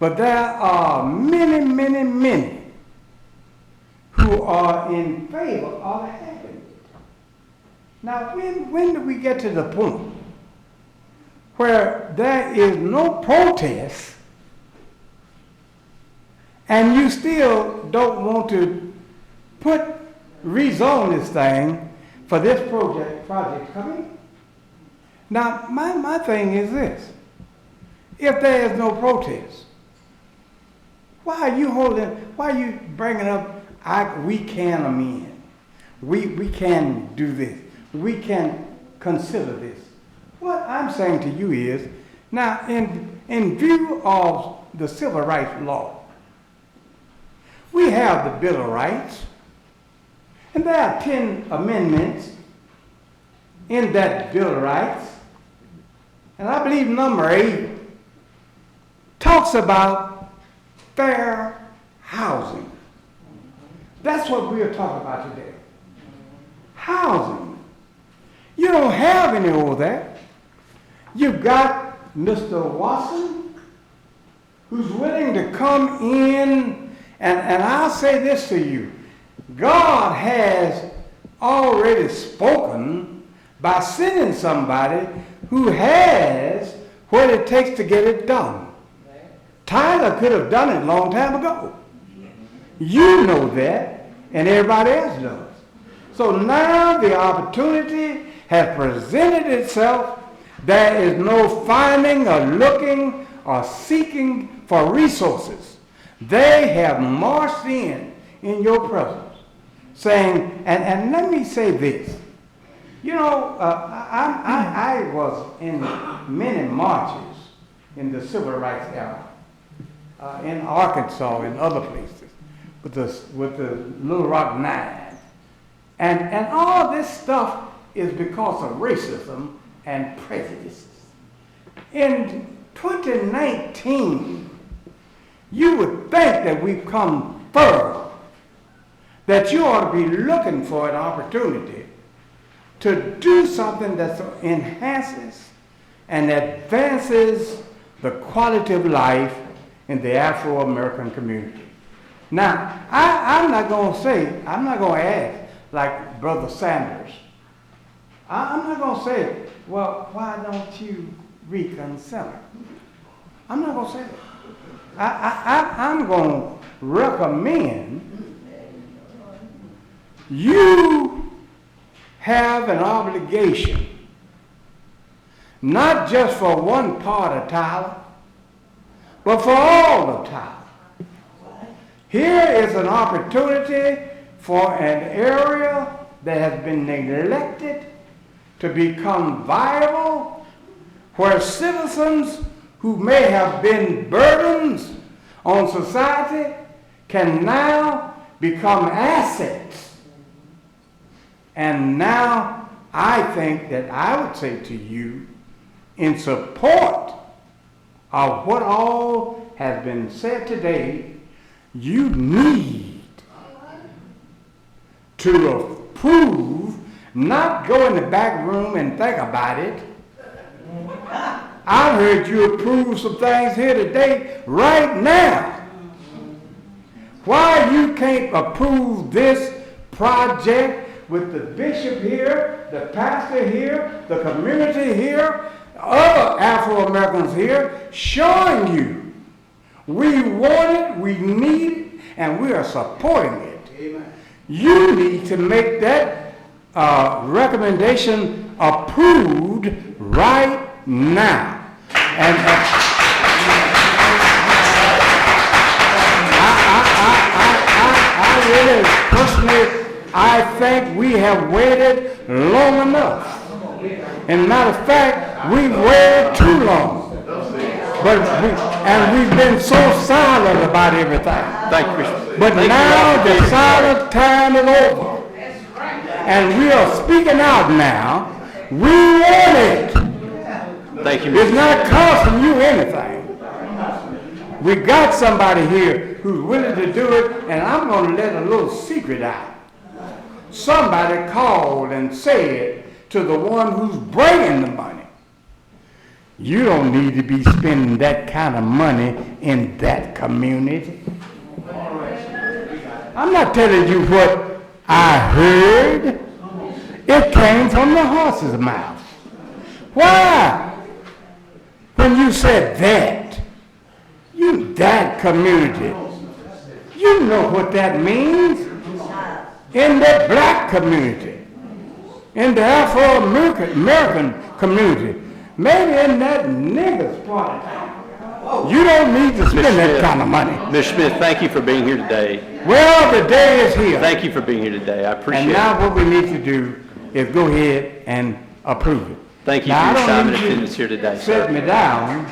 But there are many, many, many who are in favor of having it. Now, when do we get to the point where there is no protest and you still don't want to rezone this thing for this project to come in. Now, my thing is this. If there is no protest, why are you bringing up, we can amend, we can do this, we can consider this? What I'm saying to you is, now in view of the civil rights law, we have the Bill of Rights, and there are 10 amendments in that Bill of Rights, and I believe number 8 talks about fair housing. That's what we are talking about today. Housing. You don't have any over there. You've got Mr. Watson, who's willing to come in, and I'll say this to you. God has already spoken by sending somebody who has what it takes to get it done. Tyler could have done it a long time ago. You know that, and everybody else does. So now the opportunity has presented itself. There is no finding or looking or seeking for resources. They have marched in your presence, saying, and let me say this. You know, I was in many marches in the civil rights era, in Arkansas and other places, with the Little Rock Nine. And all this stuff is because of racism and prejudices. In 2019, you would think that we've come further, that you ought to be looking for an opportunity to do something that enhances and advances the quality of life in the Afro-American community. Now, I'm not going to ask like Brother Sanders. I'm not going to say, well, why don't you reconsider? I'm not going to say that. I'm going to recommend you have an obligation, not just for one part of Tyler, but for all of Tyler. Here is an opportunity for an area that has been neglected to become viable, where citizens who may have been burdens on society can now become assets. And now I think that I would say to you, in support of what all has been said today, you need to approve, not go in the back room and think about it. I heard you approve some things here today, right now. Why you can't approve this project with the bishop here, the pastor here, the community here, other Afro-Americans here, showing you we want it, we need it, and we are supporting it. Amen. You need to make that recommendation approved right now. And I really, personally, I think we have waited long enough. And matter of fact, we've waited too long. And we've been so silent about everything. Thank you, Bishop. But now the silent time is over. And we are speaking out now. We want it. Thank you. It's not costing you anything. We got somebody here who's willing to do it, and I'm going to let a little secret out. Somebody called and said to the one who's bringing the money, you don't need to be spending that kind of money in that community. I'm not telling you what I heard. It came from the horse's mouth. Why? When you said that community, You know what that means in the black community, in the Afro-American community, maybe in that nigger's part of town. You don't need to spend that kind of money. Mr. Smith, thank you for being here today. Well, the day is here. Thank you for being here today. I appreciate And it. now what we need to do is go ahead and approve it. Thank you Now, for I your don't time and need you attendance here today, to sir. Sit me down.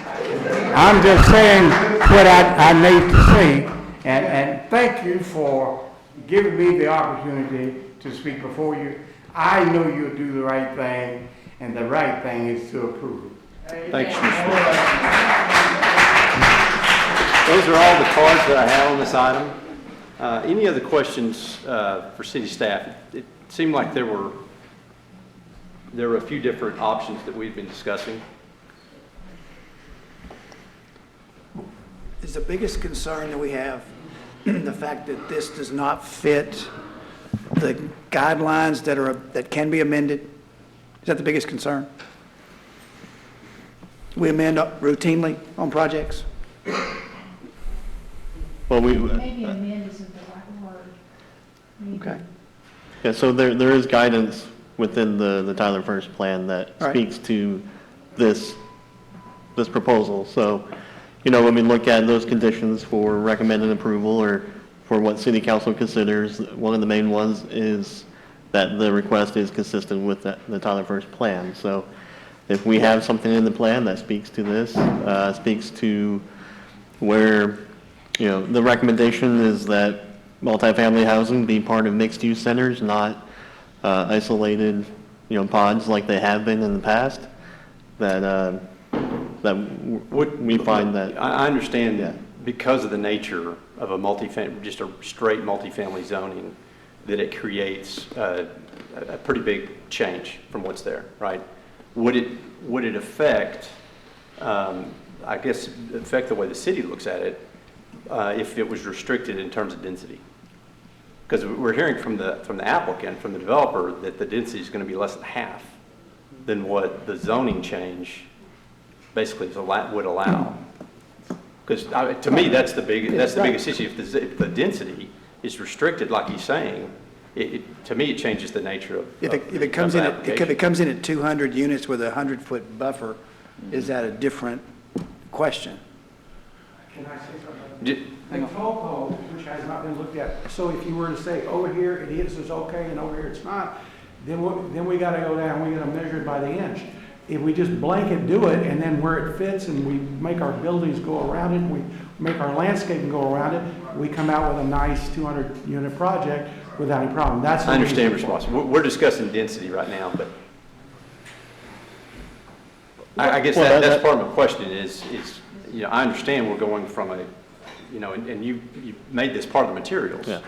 I'm just saying what I need to say, and thank you for giving me the opportunity to speak before you. I know you'll do the right thing, and the right thing is to approve it. Thank you, Mr. Smith. Those are all the cards that I have on this item. Any other questions for city staff? It seemed like there were a few different options that we've been discussing. Is the biggest concern that we have the fact that this does not fit the guidelines that can be amended? Is that the biggest concern? We amend routinely on projects? Well, Maybe amend isn't the right word. Maybe. Okay. yeah, so there is guidance within the Tyler First plan that Right. speaks to this proposal. So, when we look at those conditions for recommended approval or for what city council considers, one of the main ones is that the request is consistent with the Tyler First plan. So if we have something in the plan that speaks to this, speaks to where, the recommendation is that multifamily housing be part of mixed-use centers, not isolated, pods like they have been in the past, that we find that. I understand that because of the nature of a multifamily, just a straight multifamily zoning, that it creates a pretty big change from what's there, right? Would it affect, I guess, affect the way the city looks at it if it was restricted in terms of density? Because we're hearing from the applicant, from the developer, that the density is going to be less than half than what the zoning change basically would allow. Because to me, that's the biggest issue. If the density is restricted, like he's saying, to me, it changes the nature of If it comes in at 200 units with a 100-foot buffer, is that a different question? Can I say something? The topo, which has not been looked at, so if you were to say, over here it is okay, and over here it's not, then we gotta go down, we gotta measure it by the inch. If we just blanket do it, and then where it fits, and we make our buildings go around it, we make our landscaping go around it, we come out with a nice 200-unit project without any problem. That's I understand your response. We're discussing density right now, but I guess that's part of my question is, I understand we're going from and you made this part of the materials. Yeah.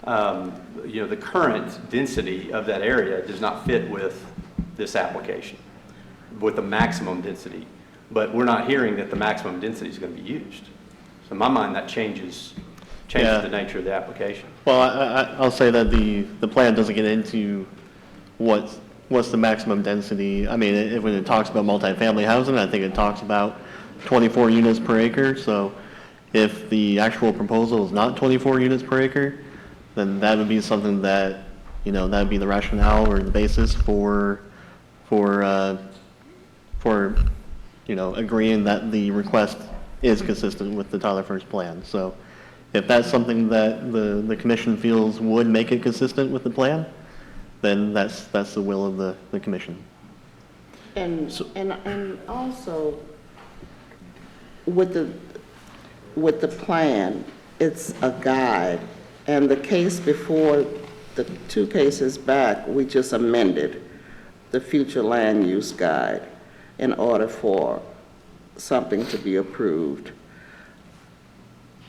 The current density of that area does not fit with this application, with the maximum density. But we're not hearing that the maximum density is going to be used. So in my mind, that changes the nature of the application. Well, I'll say that the plan doesn't get into what's the maximum density. I mean, when it talks about multifamily housing, I think it talks about 24 units per acre. So if the actual proposal is not 24 units per acre, then that would be something that, that would be the rationale or the basis for agreeing that the request is consistent with the Tyler First plan. So if that's something that the commission feels would make it consistent with the plan, then that's the will of the commission. And also, with the plan, it's a guide. And the case before, the two cases back, we just amended the future land use guide in order for something to be approved.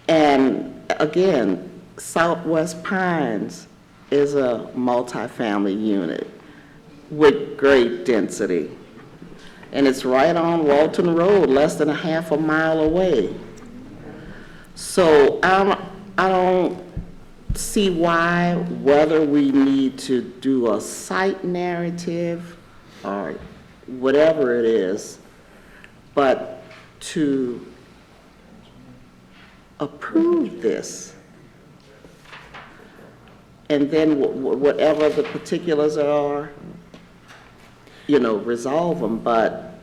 And again, Southwest Pines is a multifamily unit with great density. And it's right on Walton Road, less than a half a mile away. So I don't see whether we need to do a site narrative or whatever it is, but to approve this and then whatever the particulars are, resolve them, but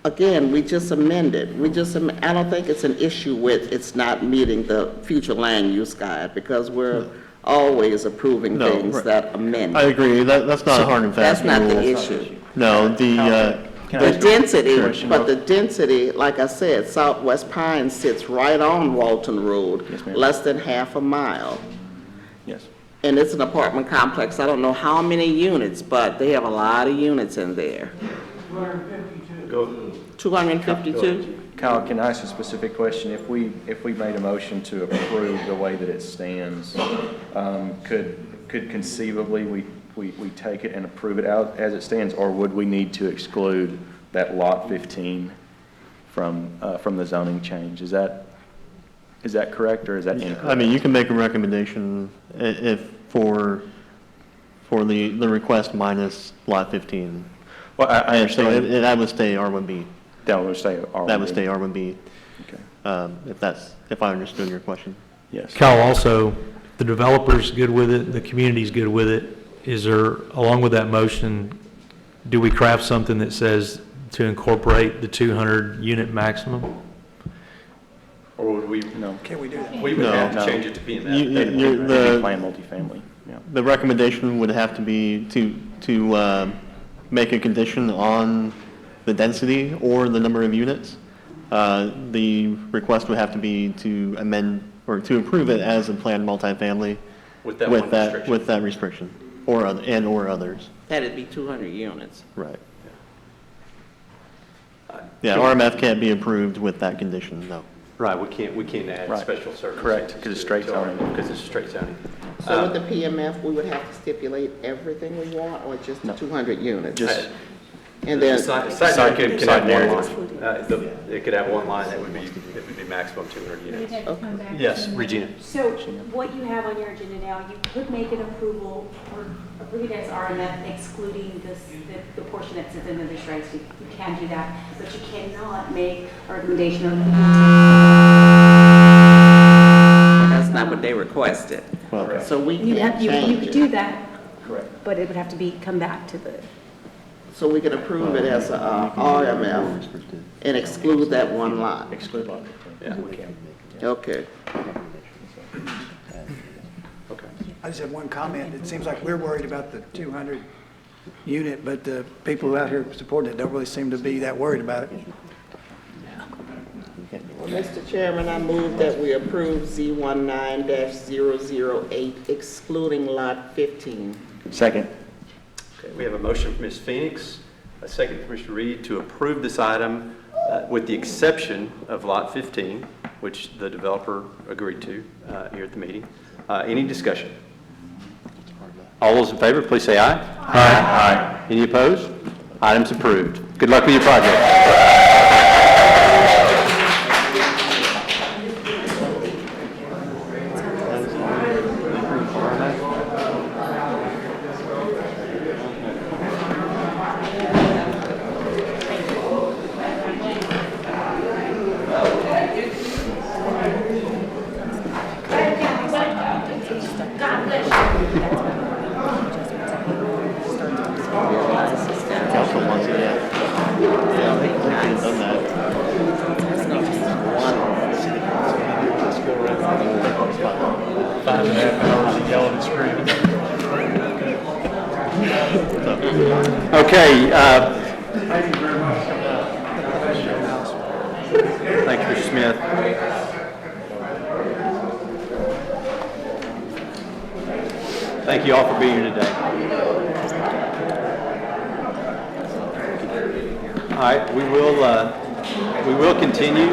again, we just amended. I don't think it's an issue with it's not meeting the future land use guide, because we're always approving No, things right. that amend. I agree, that's not a hard and fast That's not the rule. issue. No, The density, but the density, like I said, Southwest Pines sits right on Walton Road, less than half a mile. Yes. And it's an apartment complex. I don't know how many units, but they have a lot of units in there. 252? Kyle, can I ask a specific question? If we made a motion to approve the way that it stands, could conceivably we take it and approve it out as it stands, or would we need to exclude that lot 15 from the zoning change? Is that correct, or is that incorrect? I mean, you can make a recommendation if for the request minus lot 15. Well, I understand. So that would stay R1B. That would stay R1B. That would stay R1B. Okay. If I understood your question. Yes. Cal, also, the developer's good with it, the community's good with it. Is there, along with that motion, do we craft something that says to incorporate the 200 unit maximum? Or would we? No. Can we do that? We would have to change it to PMF. The Plan multifamily. Yeah. The recommendation would have to be to make a condition on the density or the number of units. The request would have to be to amend or to approve it as a planned multifamily With that one restriction. with that restriction, or others. That'd be 200 units. Right. Yeah, RMF can't be approved with that condition, no. Right, we can't add Right. special services. Correct, because it's straight zoning. Because it's straight zoning. So with the PMF, we would have to stipulate everything we want, or just the 200 units? Just- And then, Side could have one line. It could have one line that would be maximum 200 We'd units. have to come back. Yes, to- Regina. So what you have on your agenda now, you could make an approval or approve it as RMF excluding the portion that sits in the restraints. You can do that, but you cannot make a recommendation of that's not what they requested. Well, So we you can't you change could do it. that, Correct. but it would have to come back to the, So we can approve it as a RMF and exclude that one lot. Exclude lot 15. We can. Okay. Okay. I just have one comment. It seems like we're worried about the 200 unit, but the people out here supporting it don't really seem to be that worried about it. Well, Mr. Chairman, I move that we approve Z19-008 excluding lot 15. Second. Okay, we have a motion from Ms. Phoenix, a second from Mr. Reed to approve this item with the exception of lot 15, which the developer agreed to here at the meeting. Any discussion? All those in favor, please say aye. Aye. Any opposed? Item's approved. Good luck with your project. Council wants it, yeah. Yeah, they could have done that. Five and a half hours of yelling and screaming. Okay. Thanks, Mr. Smith. Thank you all for being here today. All right, we will continue.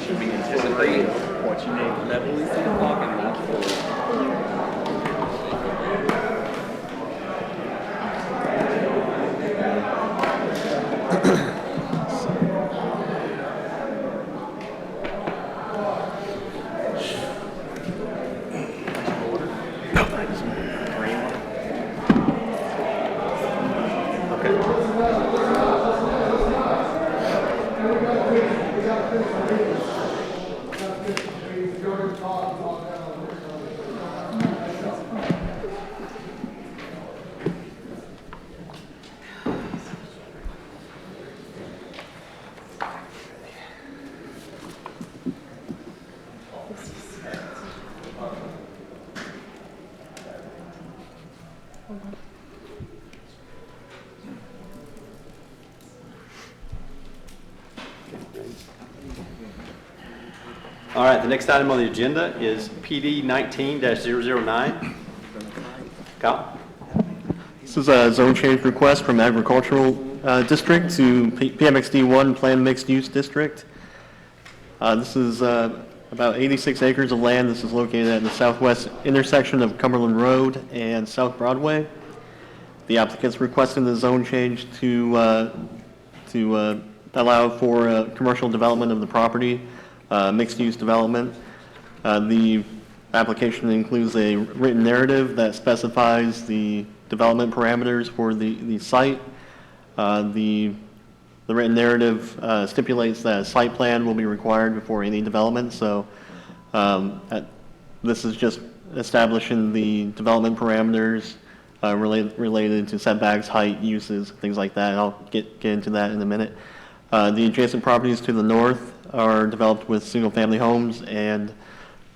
Should we anticipate what you need levels of parking lots for? All right, the next item on the agenda is PD 19-009. Kyle? This is a zone change request from agricultural district to PMXD1 Planned Mixed Use District. This is about 86 acres of land. This is located at the southwest intersection of Cumberland Road and South Broadway. The applicant's requesting the zone change to allow for commercial development of the property, mixed-use development. The application includes a written narrative that specifies the development parameters for the site. The written narrative stipulates that a site plan will be required before any development, so this is just establishing the development parameters related to setbacks, height, uses, things like that. I'll get into that in a minute. The adjacent properties to the north are developed with single-family homes and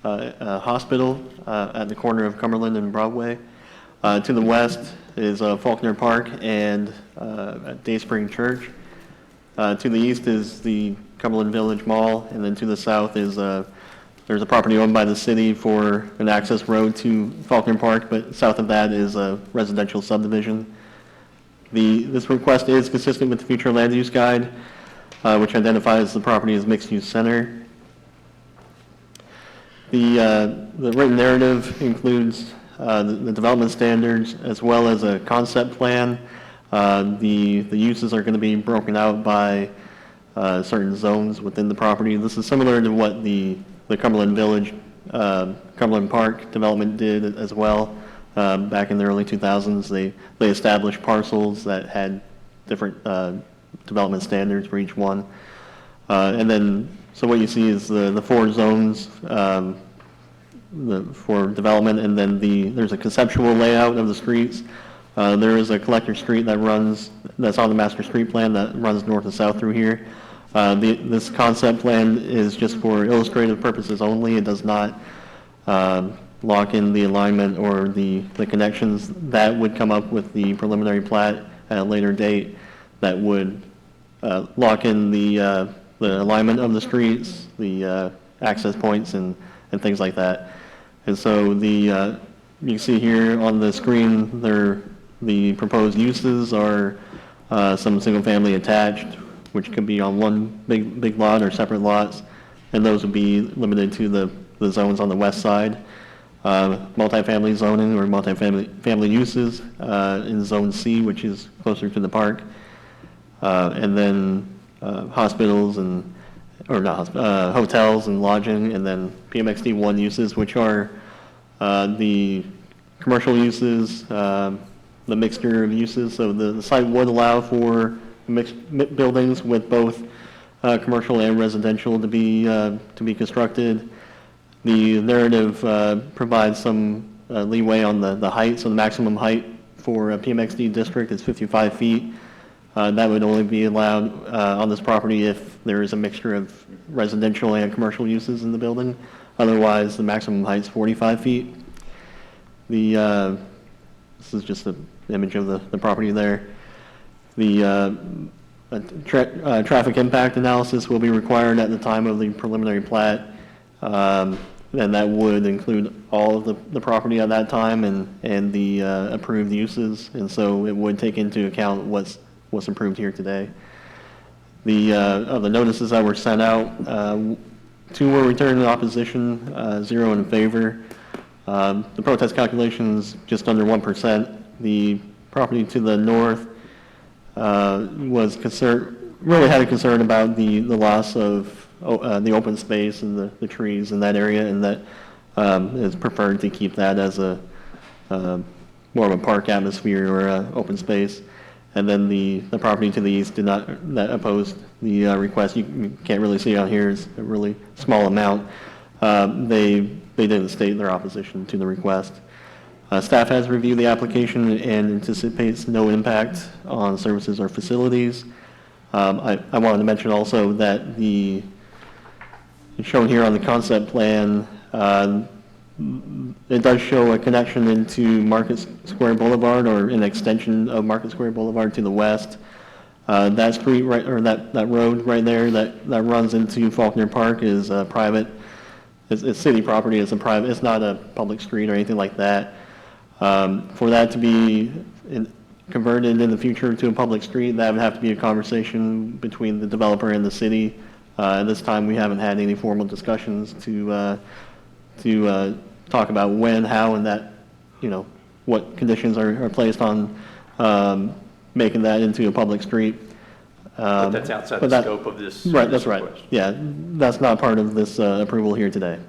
a hospital at the corner of Cumberland and Broadway. To the west is Faulkner Park and Dayspring Church. To the east is the Cumberland Village Mall, and then to the south is there's a property owned by the city for an access road to Faulkner Park, but south of that is a residential subdivision. This request is consistent with the future land use guide, which identifies the property as mixed-use center. The written narrative includes the development standards as well as a concept plan. The uses are going to be broken out by certain zones within the property. This is similar to what the Cumberland Village, Cumberland Park development did as well. Back in the early 2000s, they established parcels that had different development standards for each one. And then, so what you see is the four zones for development, and then there's a conceptual layout of the streets. There is a collector street that's on the master street plan that runs north and south through here. This concept plan is just for illustrative purposes only. It does not lock in the alignment or the connections. That would come up with the preliminary plat at a later date that would lock in the alignment of the streets, the access points, and things like that. And so you can see here on the screen, the proposed uses are some single-family attached, which could be on one big lot or separate lots, and those would be limited to the zones on the west side. Multifamily zoning or multifamily uses in Zone C, which is closer to the park, and then hospitals hotels and lodging, and then PMXD1 uses, which are the commercial uses, the mixture of uses. So the site would allow for mixed buildings with both commercial and residential to be constructed. The narrative provides some leeway on the height, so the maximum height for a PMXD district is 55 feet. That would only be allowed on this property if there is a mixture of residential and commercial uses in the building. Otherwise, the maximum height is 45 feet. This is just an image of the property there. The traffic impact analysis will be required at the time of the preliminary plat, and that would include all of the property at that time and the approved uses, and so it would take into account what's approved here today. Of the notices that were sent out, 2 were returned in opposition, 0 in favor. The protest calculation is just under 1%. The property to the north really had a concern about the loss of the open space and the trees in that area, and that is preferred to keep that as more of a park atmosphere or open space. And then the property to the east that opposed the request. You can't really see out here, it's a really small amount. They didn't state their opposition to the request. Staff has reviewed the application and anticipates no impact on services or facilities. I wanted to mention also that shown here on the concept plan, it does show a connection into Market Square Boulevard, or an extension of Market Square Boulevard to the west. That street right, or that road right there that runs into Faulkner Park is private. it's city property, it's a private, it's not a public street or anything like that. For that to be converted in the future to a public street, that would have to be a conversation between the developer and the city. At this time, we haven't had any formal discussions to talk about when, how, and that, what conditions are placed on making that into a public street. But that's outside the scope of this. Right, that's this right. request. Yeah, that's not part of this approval here today.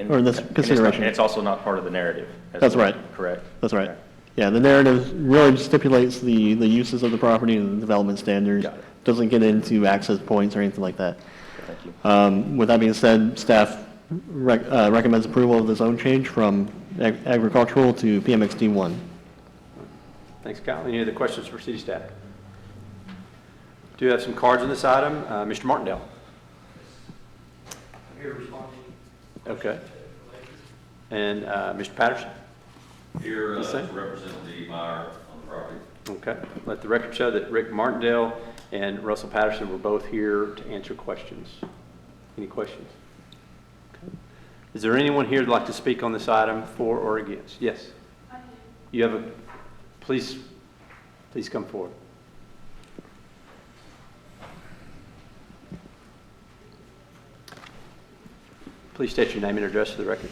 Or this consideration. And it's also not part of the narrative. That's right. Correct? That's right. Yeah, the narrative really stipulates the uses of the property and the development standards. Doesn't get into access points or anything like that. Thank you. With that being said, staff recommends approval of the zone change from agricultural to PMXD 1. Thanks, Kyle. Any other questions for city staff? Do have some cards on this item. Mr. Martindale. I'm here responding. Okay. And Mr. Patterson? Here The to same? represent the buyer on the property. Okay. Let the record show that Rick Martindale and Russell Patterson were both here to answer questions. Any questions? Okay. Is there anyone here who'd like to speak on this item for or against? Yes? You have a, please come forward. Please state your name and address for the record.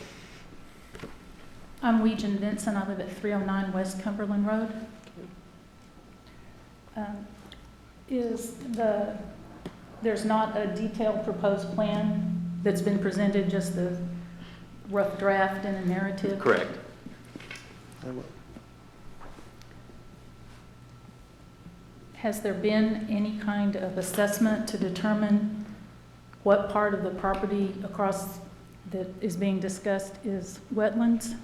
I'm Weejan Vinson. I live at 309 West Cumberland Road. There's not a detailed proposed plan that's been presented, just the rough draft and a narrative? Correct. Has there been any kind of assessment to determine what part of the property across that is being discussed is wetlands?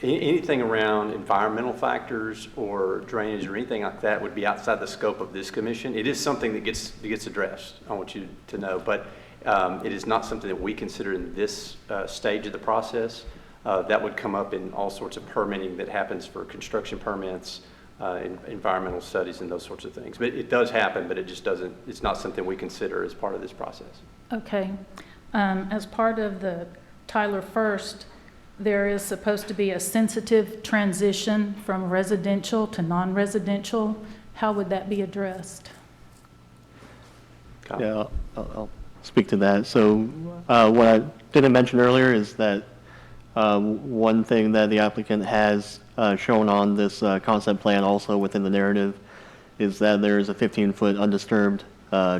Anything around environmental factors or drainage or anything like that would be outside the scope of this commission. It is something that gets addressed, I want you to know, but it is not something that we consider in this stage of the process. That would come up in all sorts of permitting that happens for construction permits, environmental studies and those sorts of things. But it does happen, but it just doesn't, it's not something we consider as part of this process. Okay. As part of the Tyler First, there is supposed to be a sensitive transition from residential to non-residential. How would that be addressed? Yeah, I'll speak to that. So what I didn't mention earlier is that one thing that the applicant has shown on this concept plan also within the narrative is that there is a 15-foot undisturbed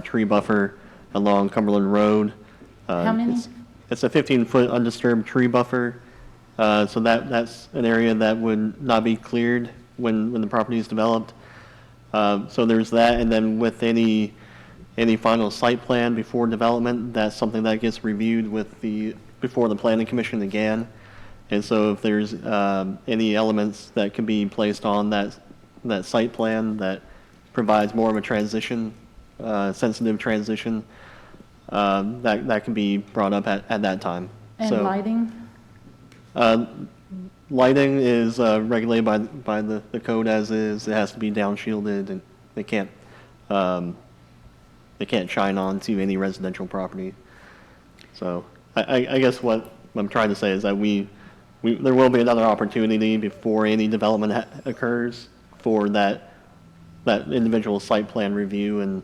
tree buffer along Cumberland Road. How many? It's a 15-foot undisturbed tree buffer. So that's an area that would not be cleared when the property is developed. So there's that, and then with any final site plan before development, that's something that gets reviewed before the planning commission again. And so if there's any elements that can be placed on that site plan that provides more of a transition, sensitive transition, that can be brought up at that time. And So, lighting? Lighting is regulated by the code as is. It has to be downshielded, and they can't shine on to any residential property. So I guess what I'm trying to say is that there will be another opportunity before any development occurs for that individual site plan review and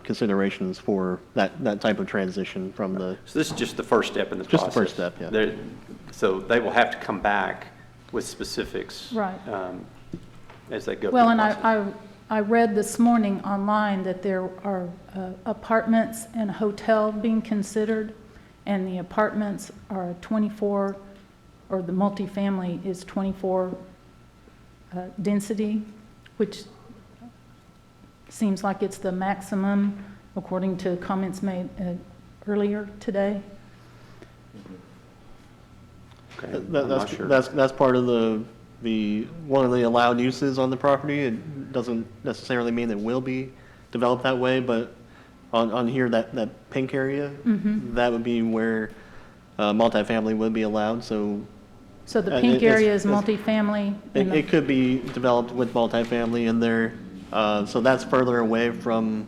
considerations for that type of transition from the. So this is just the first step in the Just process. the first step, yeah. So they will have to come back with specifics. Right. As they go. Well, through and the process. I read this morning online that there are apartments and a hotel being considered, and the apartments are 24, or the multifamily is 24 density, which seems like it's the maximum according to comments made earlier today. Okay, I'm not sure. That's part of one of the allowed uses on the property. It doesn't necessarily mean it will be developed that way, but on here, that pink area, that would be where multifamily would be allowed, so. So the pink area is multifamily? It could be developed with multifamily in there, so that's further away from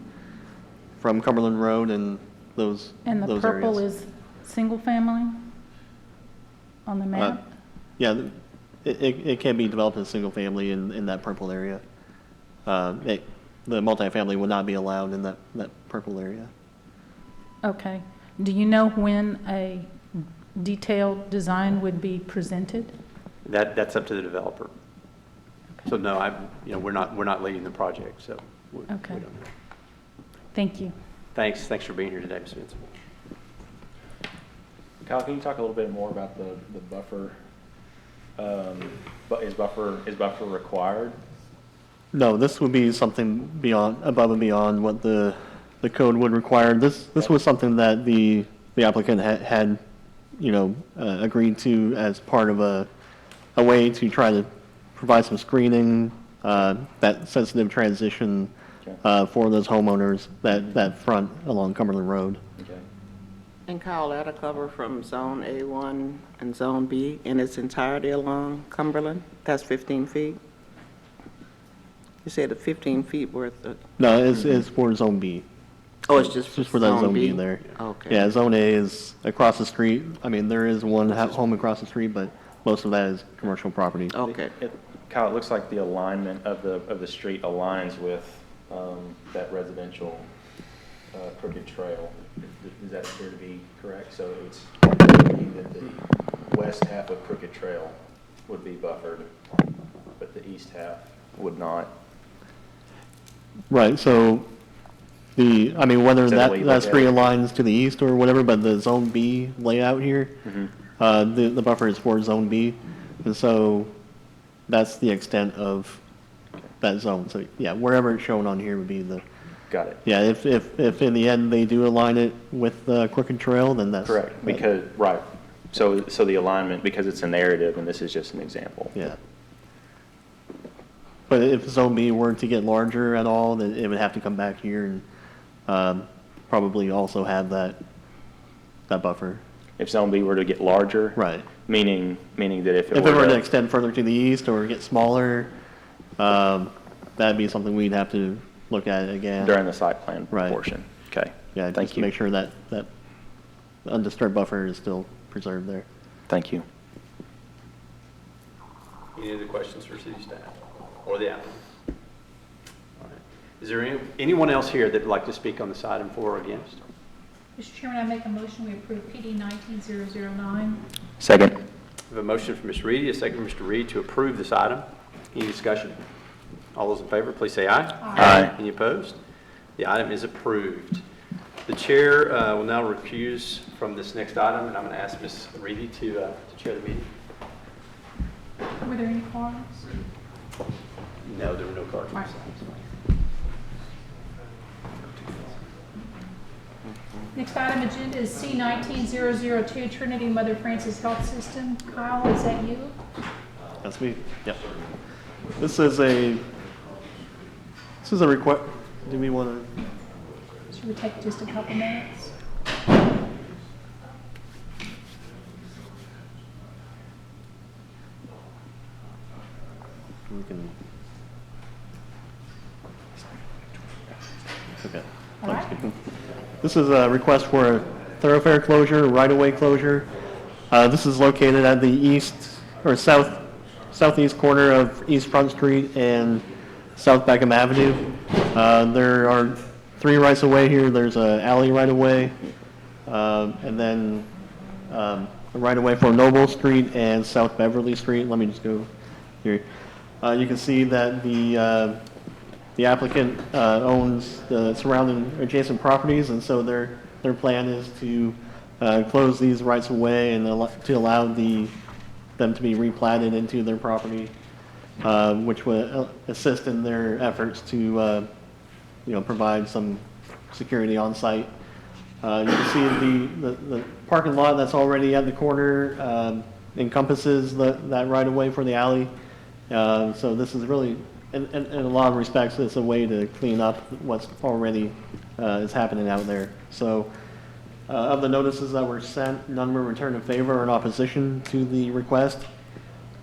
Cumberland Road and those And the those purple areas. is single-family on the map? Yeah, it can be developed as single family in that purple area. The multifamily would not be allowed in that purple area. Okay. Do you know when a detailed design would be presented? That's up to the developer. So no, we're not leading the project, so we Okay. don't know. Thank you. Thanks for being here today, Ms. Spencer. Kyle, can you talk a little bit more about the buffer? But is buffer required? No, this would be something above and beyond what the code would require. This was something that the applicant had agreed to as part of a way to try to provide some screening, that sensitive transition for those homeowners that front along Cumberland Road. Okay. And Kyle, that'll cover from Zone A1 and Zone B in its entirety along Cumberland? That's 15 feet? You said the 15 feet worth of... No, it's for Zone B. Oh, it's just for that Zone B there. Okay. Yeah, Zone A is across the street. I mean, there is one home across the street, but most of that is commercial property. Okay. Kyle, it looks like the alignment of the street aligns with that residential crooked trail. Does that appear to be correct? So it's that the west half of Crooked Trail would be buffered, but the east half would not. Right, so whether Is that the way you look that at street it? aligns to the east or whatever, but the Zone B layout here, the buffer is for Zone B, and so that's the extent of that zone. So, yeah, wherever it's shown on here would be the... Got it. Yeah, if in the end they do align it with the Crooked Trail, then that's... Correct, because, right. So the alignment, because it's a narrative, and this is just an example. Yeah. But if Zone B were to get larger at all, then it would have to come back here and probably also have that buffer. If Zone B were to get larger? Right. Meaning that if If it were to extend further to the east or get smaller, that'd be something we'd have to look at again. During the site plan Right. portion? Okay. Yeah, Thank just to you. make sure that undisturbed buffer is still preserved there. Thank you. Any other questions for city staff or the applicant? All right. Is there anyone else here that would like to speak on this item for or against? Mr. Chairman, I make a motion we approve PD 19009. Second. We have a motion from Mr. Reedy, a second from Mr. Reed to approve this item. Any discussion? All those in favor, please say aye. Aye. Any opposed? The item is approved. The chair will now recuse from this next item, and I'm going to ask Ms. Reedy to chair the meeting. Were there any cards? No, there were no cards. Right. Next item agenda is C 19002, Trinity Mother Francis Health System. Kyle, is that you? That's me. Yep. This is a request. Do we want to? Should we take just a couple minutes? We can. Okay. All right. This is a request for a thoroughfare closure, right-of-way closure. This is located at the east or southeast corner of East Front Street and South Beckham Avenue. There are 3 rights-of-way here. There's an alley right-of-way, and then a right-of-way for Noble Street and South Beverly Street. Let me just go here. You can see that the applicant owns the surrounding adjacent properties, and so their plan is to close these rights of way and to allow them to be replatted into their property, which would assist in their efforts to provide some security on site. You can see the parking lot that's already at the corner encompasses that right of way for the alley. So this is really, in a lot of respects, it's a way to clean up what's already is happening out there. So of the notices that were sent, none were returned in favor or in opposition to the request.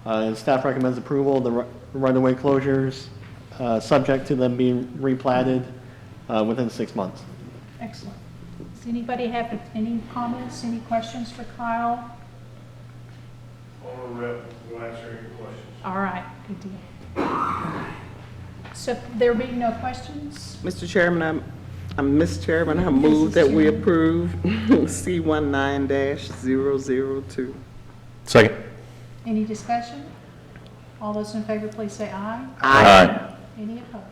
And staff recommends approval of the right-of-way closures, subject to them being replatted within 6 months. Excellent. Is Does anybody have any comments, any questions for Kyle? Or rep, we'll answer any questions. All right, good deal. So there being no questions? Mr. Chairman, Mr. Chairman, I move that we approve C19-002. Second. Any discussion? All those in favor, please say aye. Aye. Any opposed?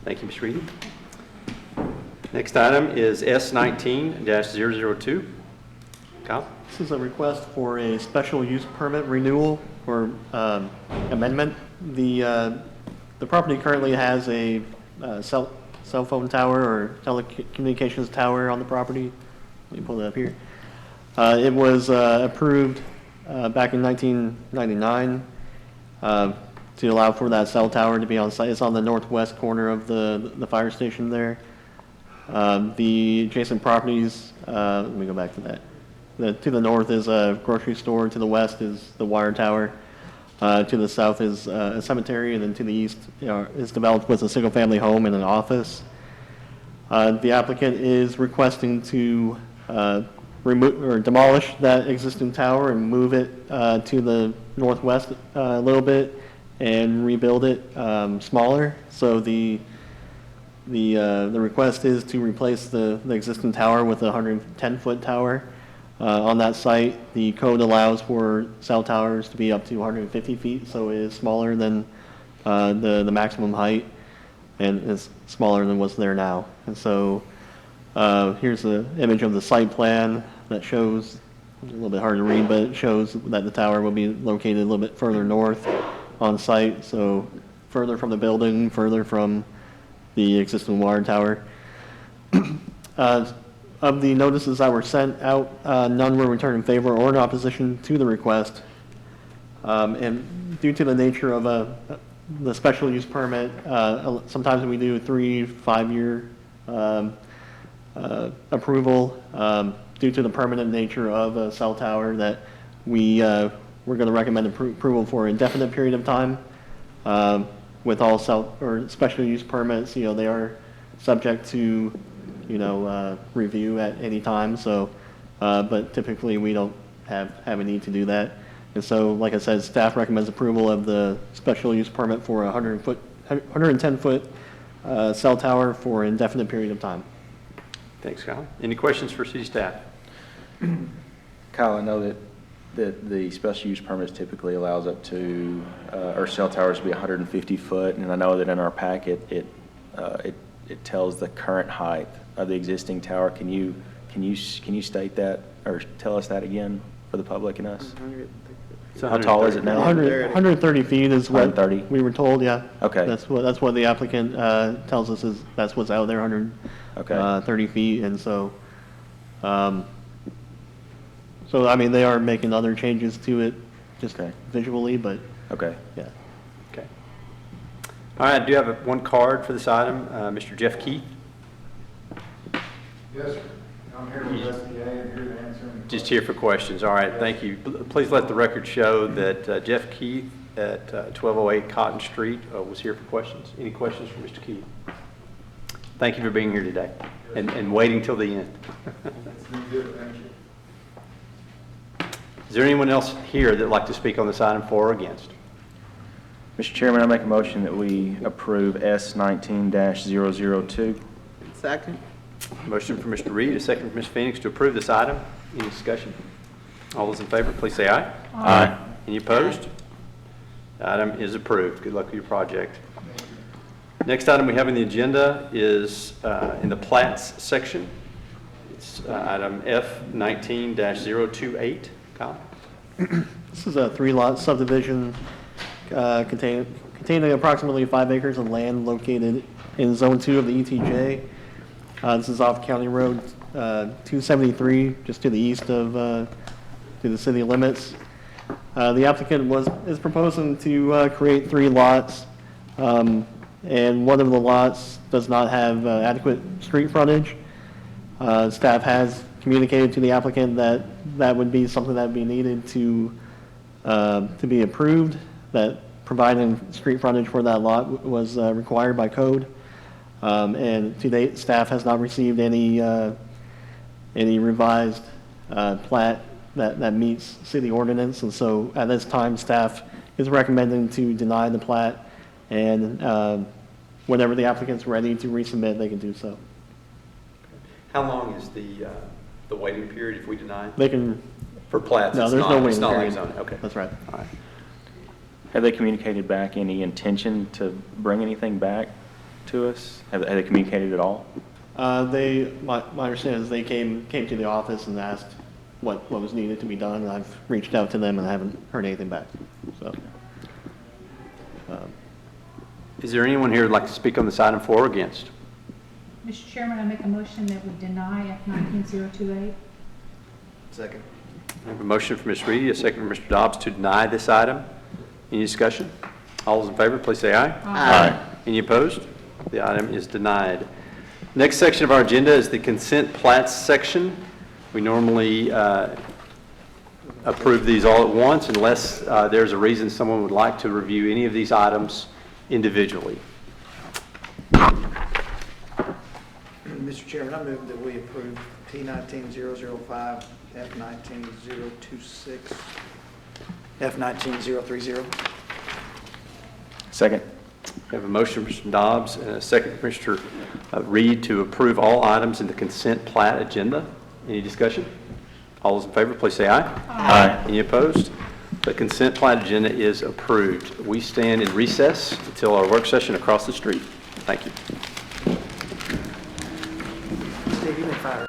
Thank you, Ms. Reedy. Next item is S19-002. Kyle? This is a request for a special use permit renewal or amendment. The property currently has a cell phone tower or telecommunications tower on the property. Let me pull it up here. It was approved back in 1999 to allow for that cell tower to be on site. It's on the northwest corner of the fire station there. The adjacent properties, let me go back to that. To the north is a grocery store, to the west is the wire tower, to the south is a cemetery, and then to the east is developed with a single-family home and an office. The applicant is requesting to remove or demolish that existing tower and move it to the northwest a little bit and rebuild it smaller. So the request is to replace the existing tower with a 110-foot tower. On that site, the code allows for cell towers to be up to 150 feet, so it is smaller than the maximum height, and it's smaller than what's there now. And so here's the image of the site plan that shows, a little bit hard to read, but it shows that the tower will be located a little bit further north on site, so further from the building, further from the existing water tower. Of the notices that were sent out, none were returned in favor or in opposition to the request. And due to the nature of the special use permit, sometimes we do 3-5 year approval due to the permanent nature of a cell tower that we're going to recommend approval for an indefinite period of time. With all cell or special use permits, they are subject to review at any time. So, but typically we don't have a need to do that. And so, like I said, staff recommends approval of the special use permit for a 110-foot cell tower for an indefinite period of time. Thanks, Kyle. Any questions for city staff? Kyle, I know that the special use permits typically allows up to, or cell towers to be 150 foot, and I know that in our packet, it tells the current height of the existing tower. Can you state that, or tell us that again for the public and us? How tall is it now? 130 feet is what 130? we were told, yeah. Okay. That's what the applicant tells us is that's what's out there, 130 feet. And so, so I mean, they are making other changes to it just visually, but. Okay. Yeah. Okay. All right, I do have one card for this item. Mr. Jeff Keith. Yes, sir. I'm here with SBA and here to answer any Just here for questions. All right, thank you. Please let the record show that Jeff Keith at 1208 Cotton Street was here for questions. Any questions for Mr. Keith? Thank you for being here today and waiting till the end. It's been good, thank you. Is there anyone else here that would like to speak on this item for or against? Mr. Chairman, I make a motion that we approve S19-002. Second. Motion for Mr. Reed, a second for Ms. Phoenix to approve this item. Any discussion? All those in favor, please say aye. Aye. Any opposed? The item is approved. Good luck with your project. Next item we have on the agenda is in the plats section. It's item F19-028. Kyle? This is a 3-lot subdivision containing approximately 5 acres of land located in Zone 2 of the ETJ. This is off County Road 273, just to the east of, to the city limits. The applicant is proposing to create 3 lots, and one of the lots does not have adequate street frontage. Staff has communicated to the applicant that that would be something that would be needed to be approved, that providing street frontage for that lot was required by code. And to date, staff has not received any revised plat that meets city ordinance. And so at this time, staff is recommending to deny the plat, and whenever the applicant's ready to resubmit, they can do so. How long is the waiting period if we deny? They can, For plats, no, it's there's no not, it's waiting not like period. zoning, okay. That's right. All right. Have they communicated back any intention to bring anything back to us? Have they communicated at all? My understanding is they came to the office and asked what was needed to be done, and I've reached out to them and haven't heard anything back, so. Is there anyone here who'd like to speak on this item for or against? Mr. Chairman, I make a motion that we deny F 19028. Second. I have a motion from Ms. Reedy, a second from Mr. Dobbs to deny this item. Any discussion? All those in favor, please say aye. Aye. Any opposed? The item is denied. Next section of our agenda is the consent plats section. We normally approve these all at once unless there's a reason someone would like to review any of these items individually. Mr. Chairman, I move that we approve P19005, F19026, F19030. Second. We have a motion from Mr. Dobbs and a second from Mr. Reed to approve all items in the consent plat agenda. Any discussion? All those in favor, please say aye. Aye. Any opposed? The consent plat agenda is approved. We stand in recess until our work session across the street. Thank you. Steve, you may fire.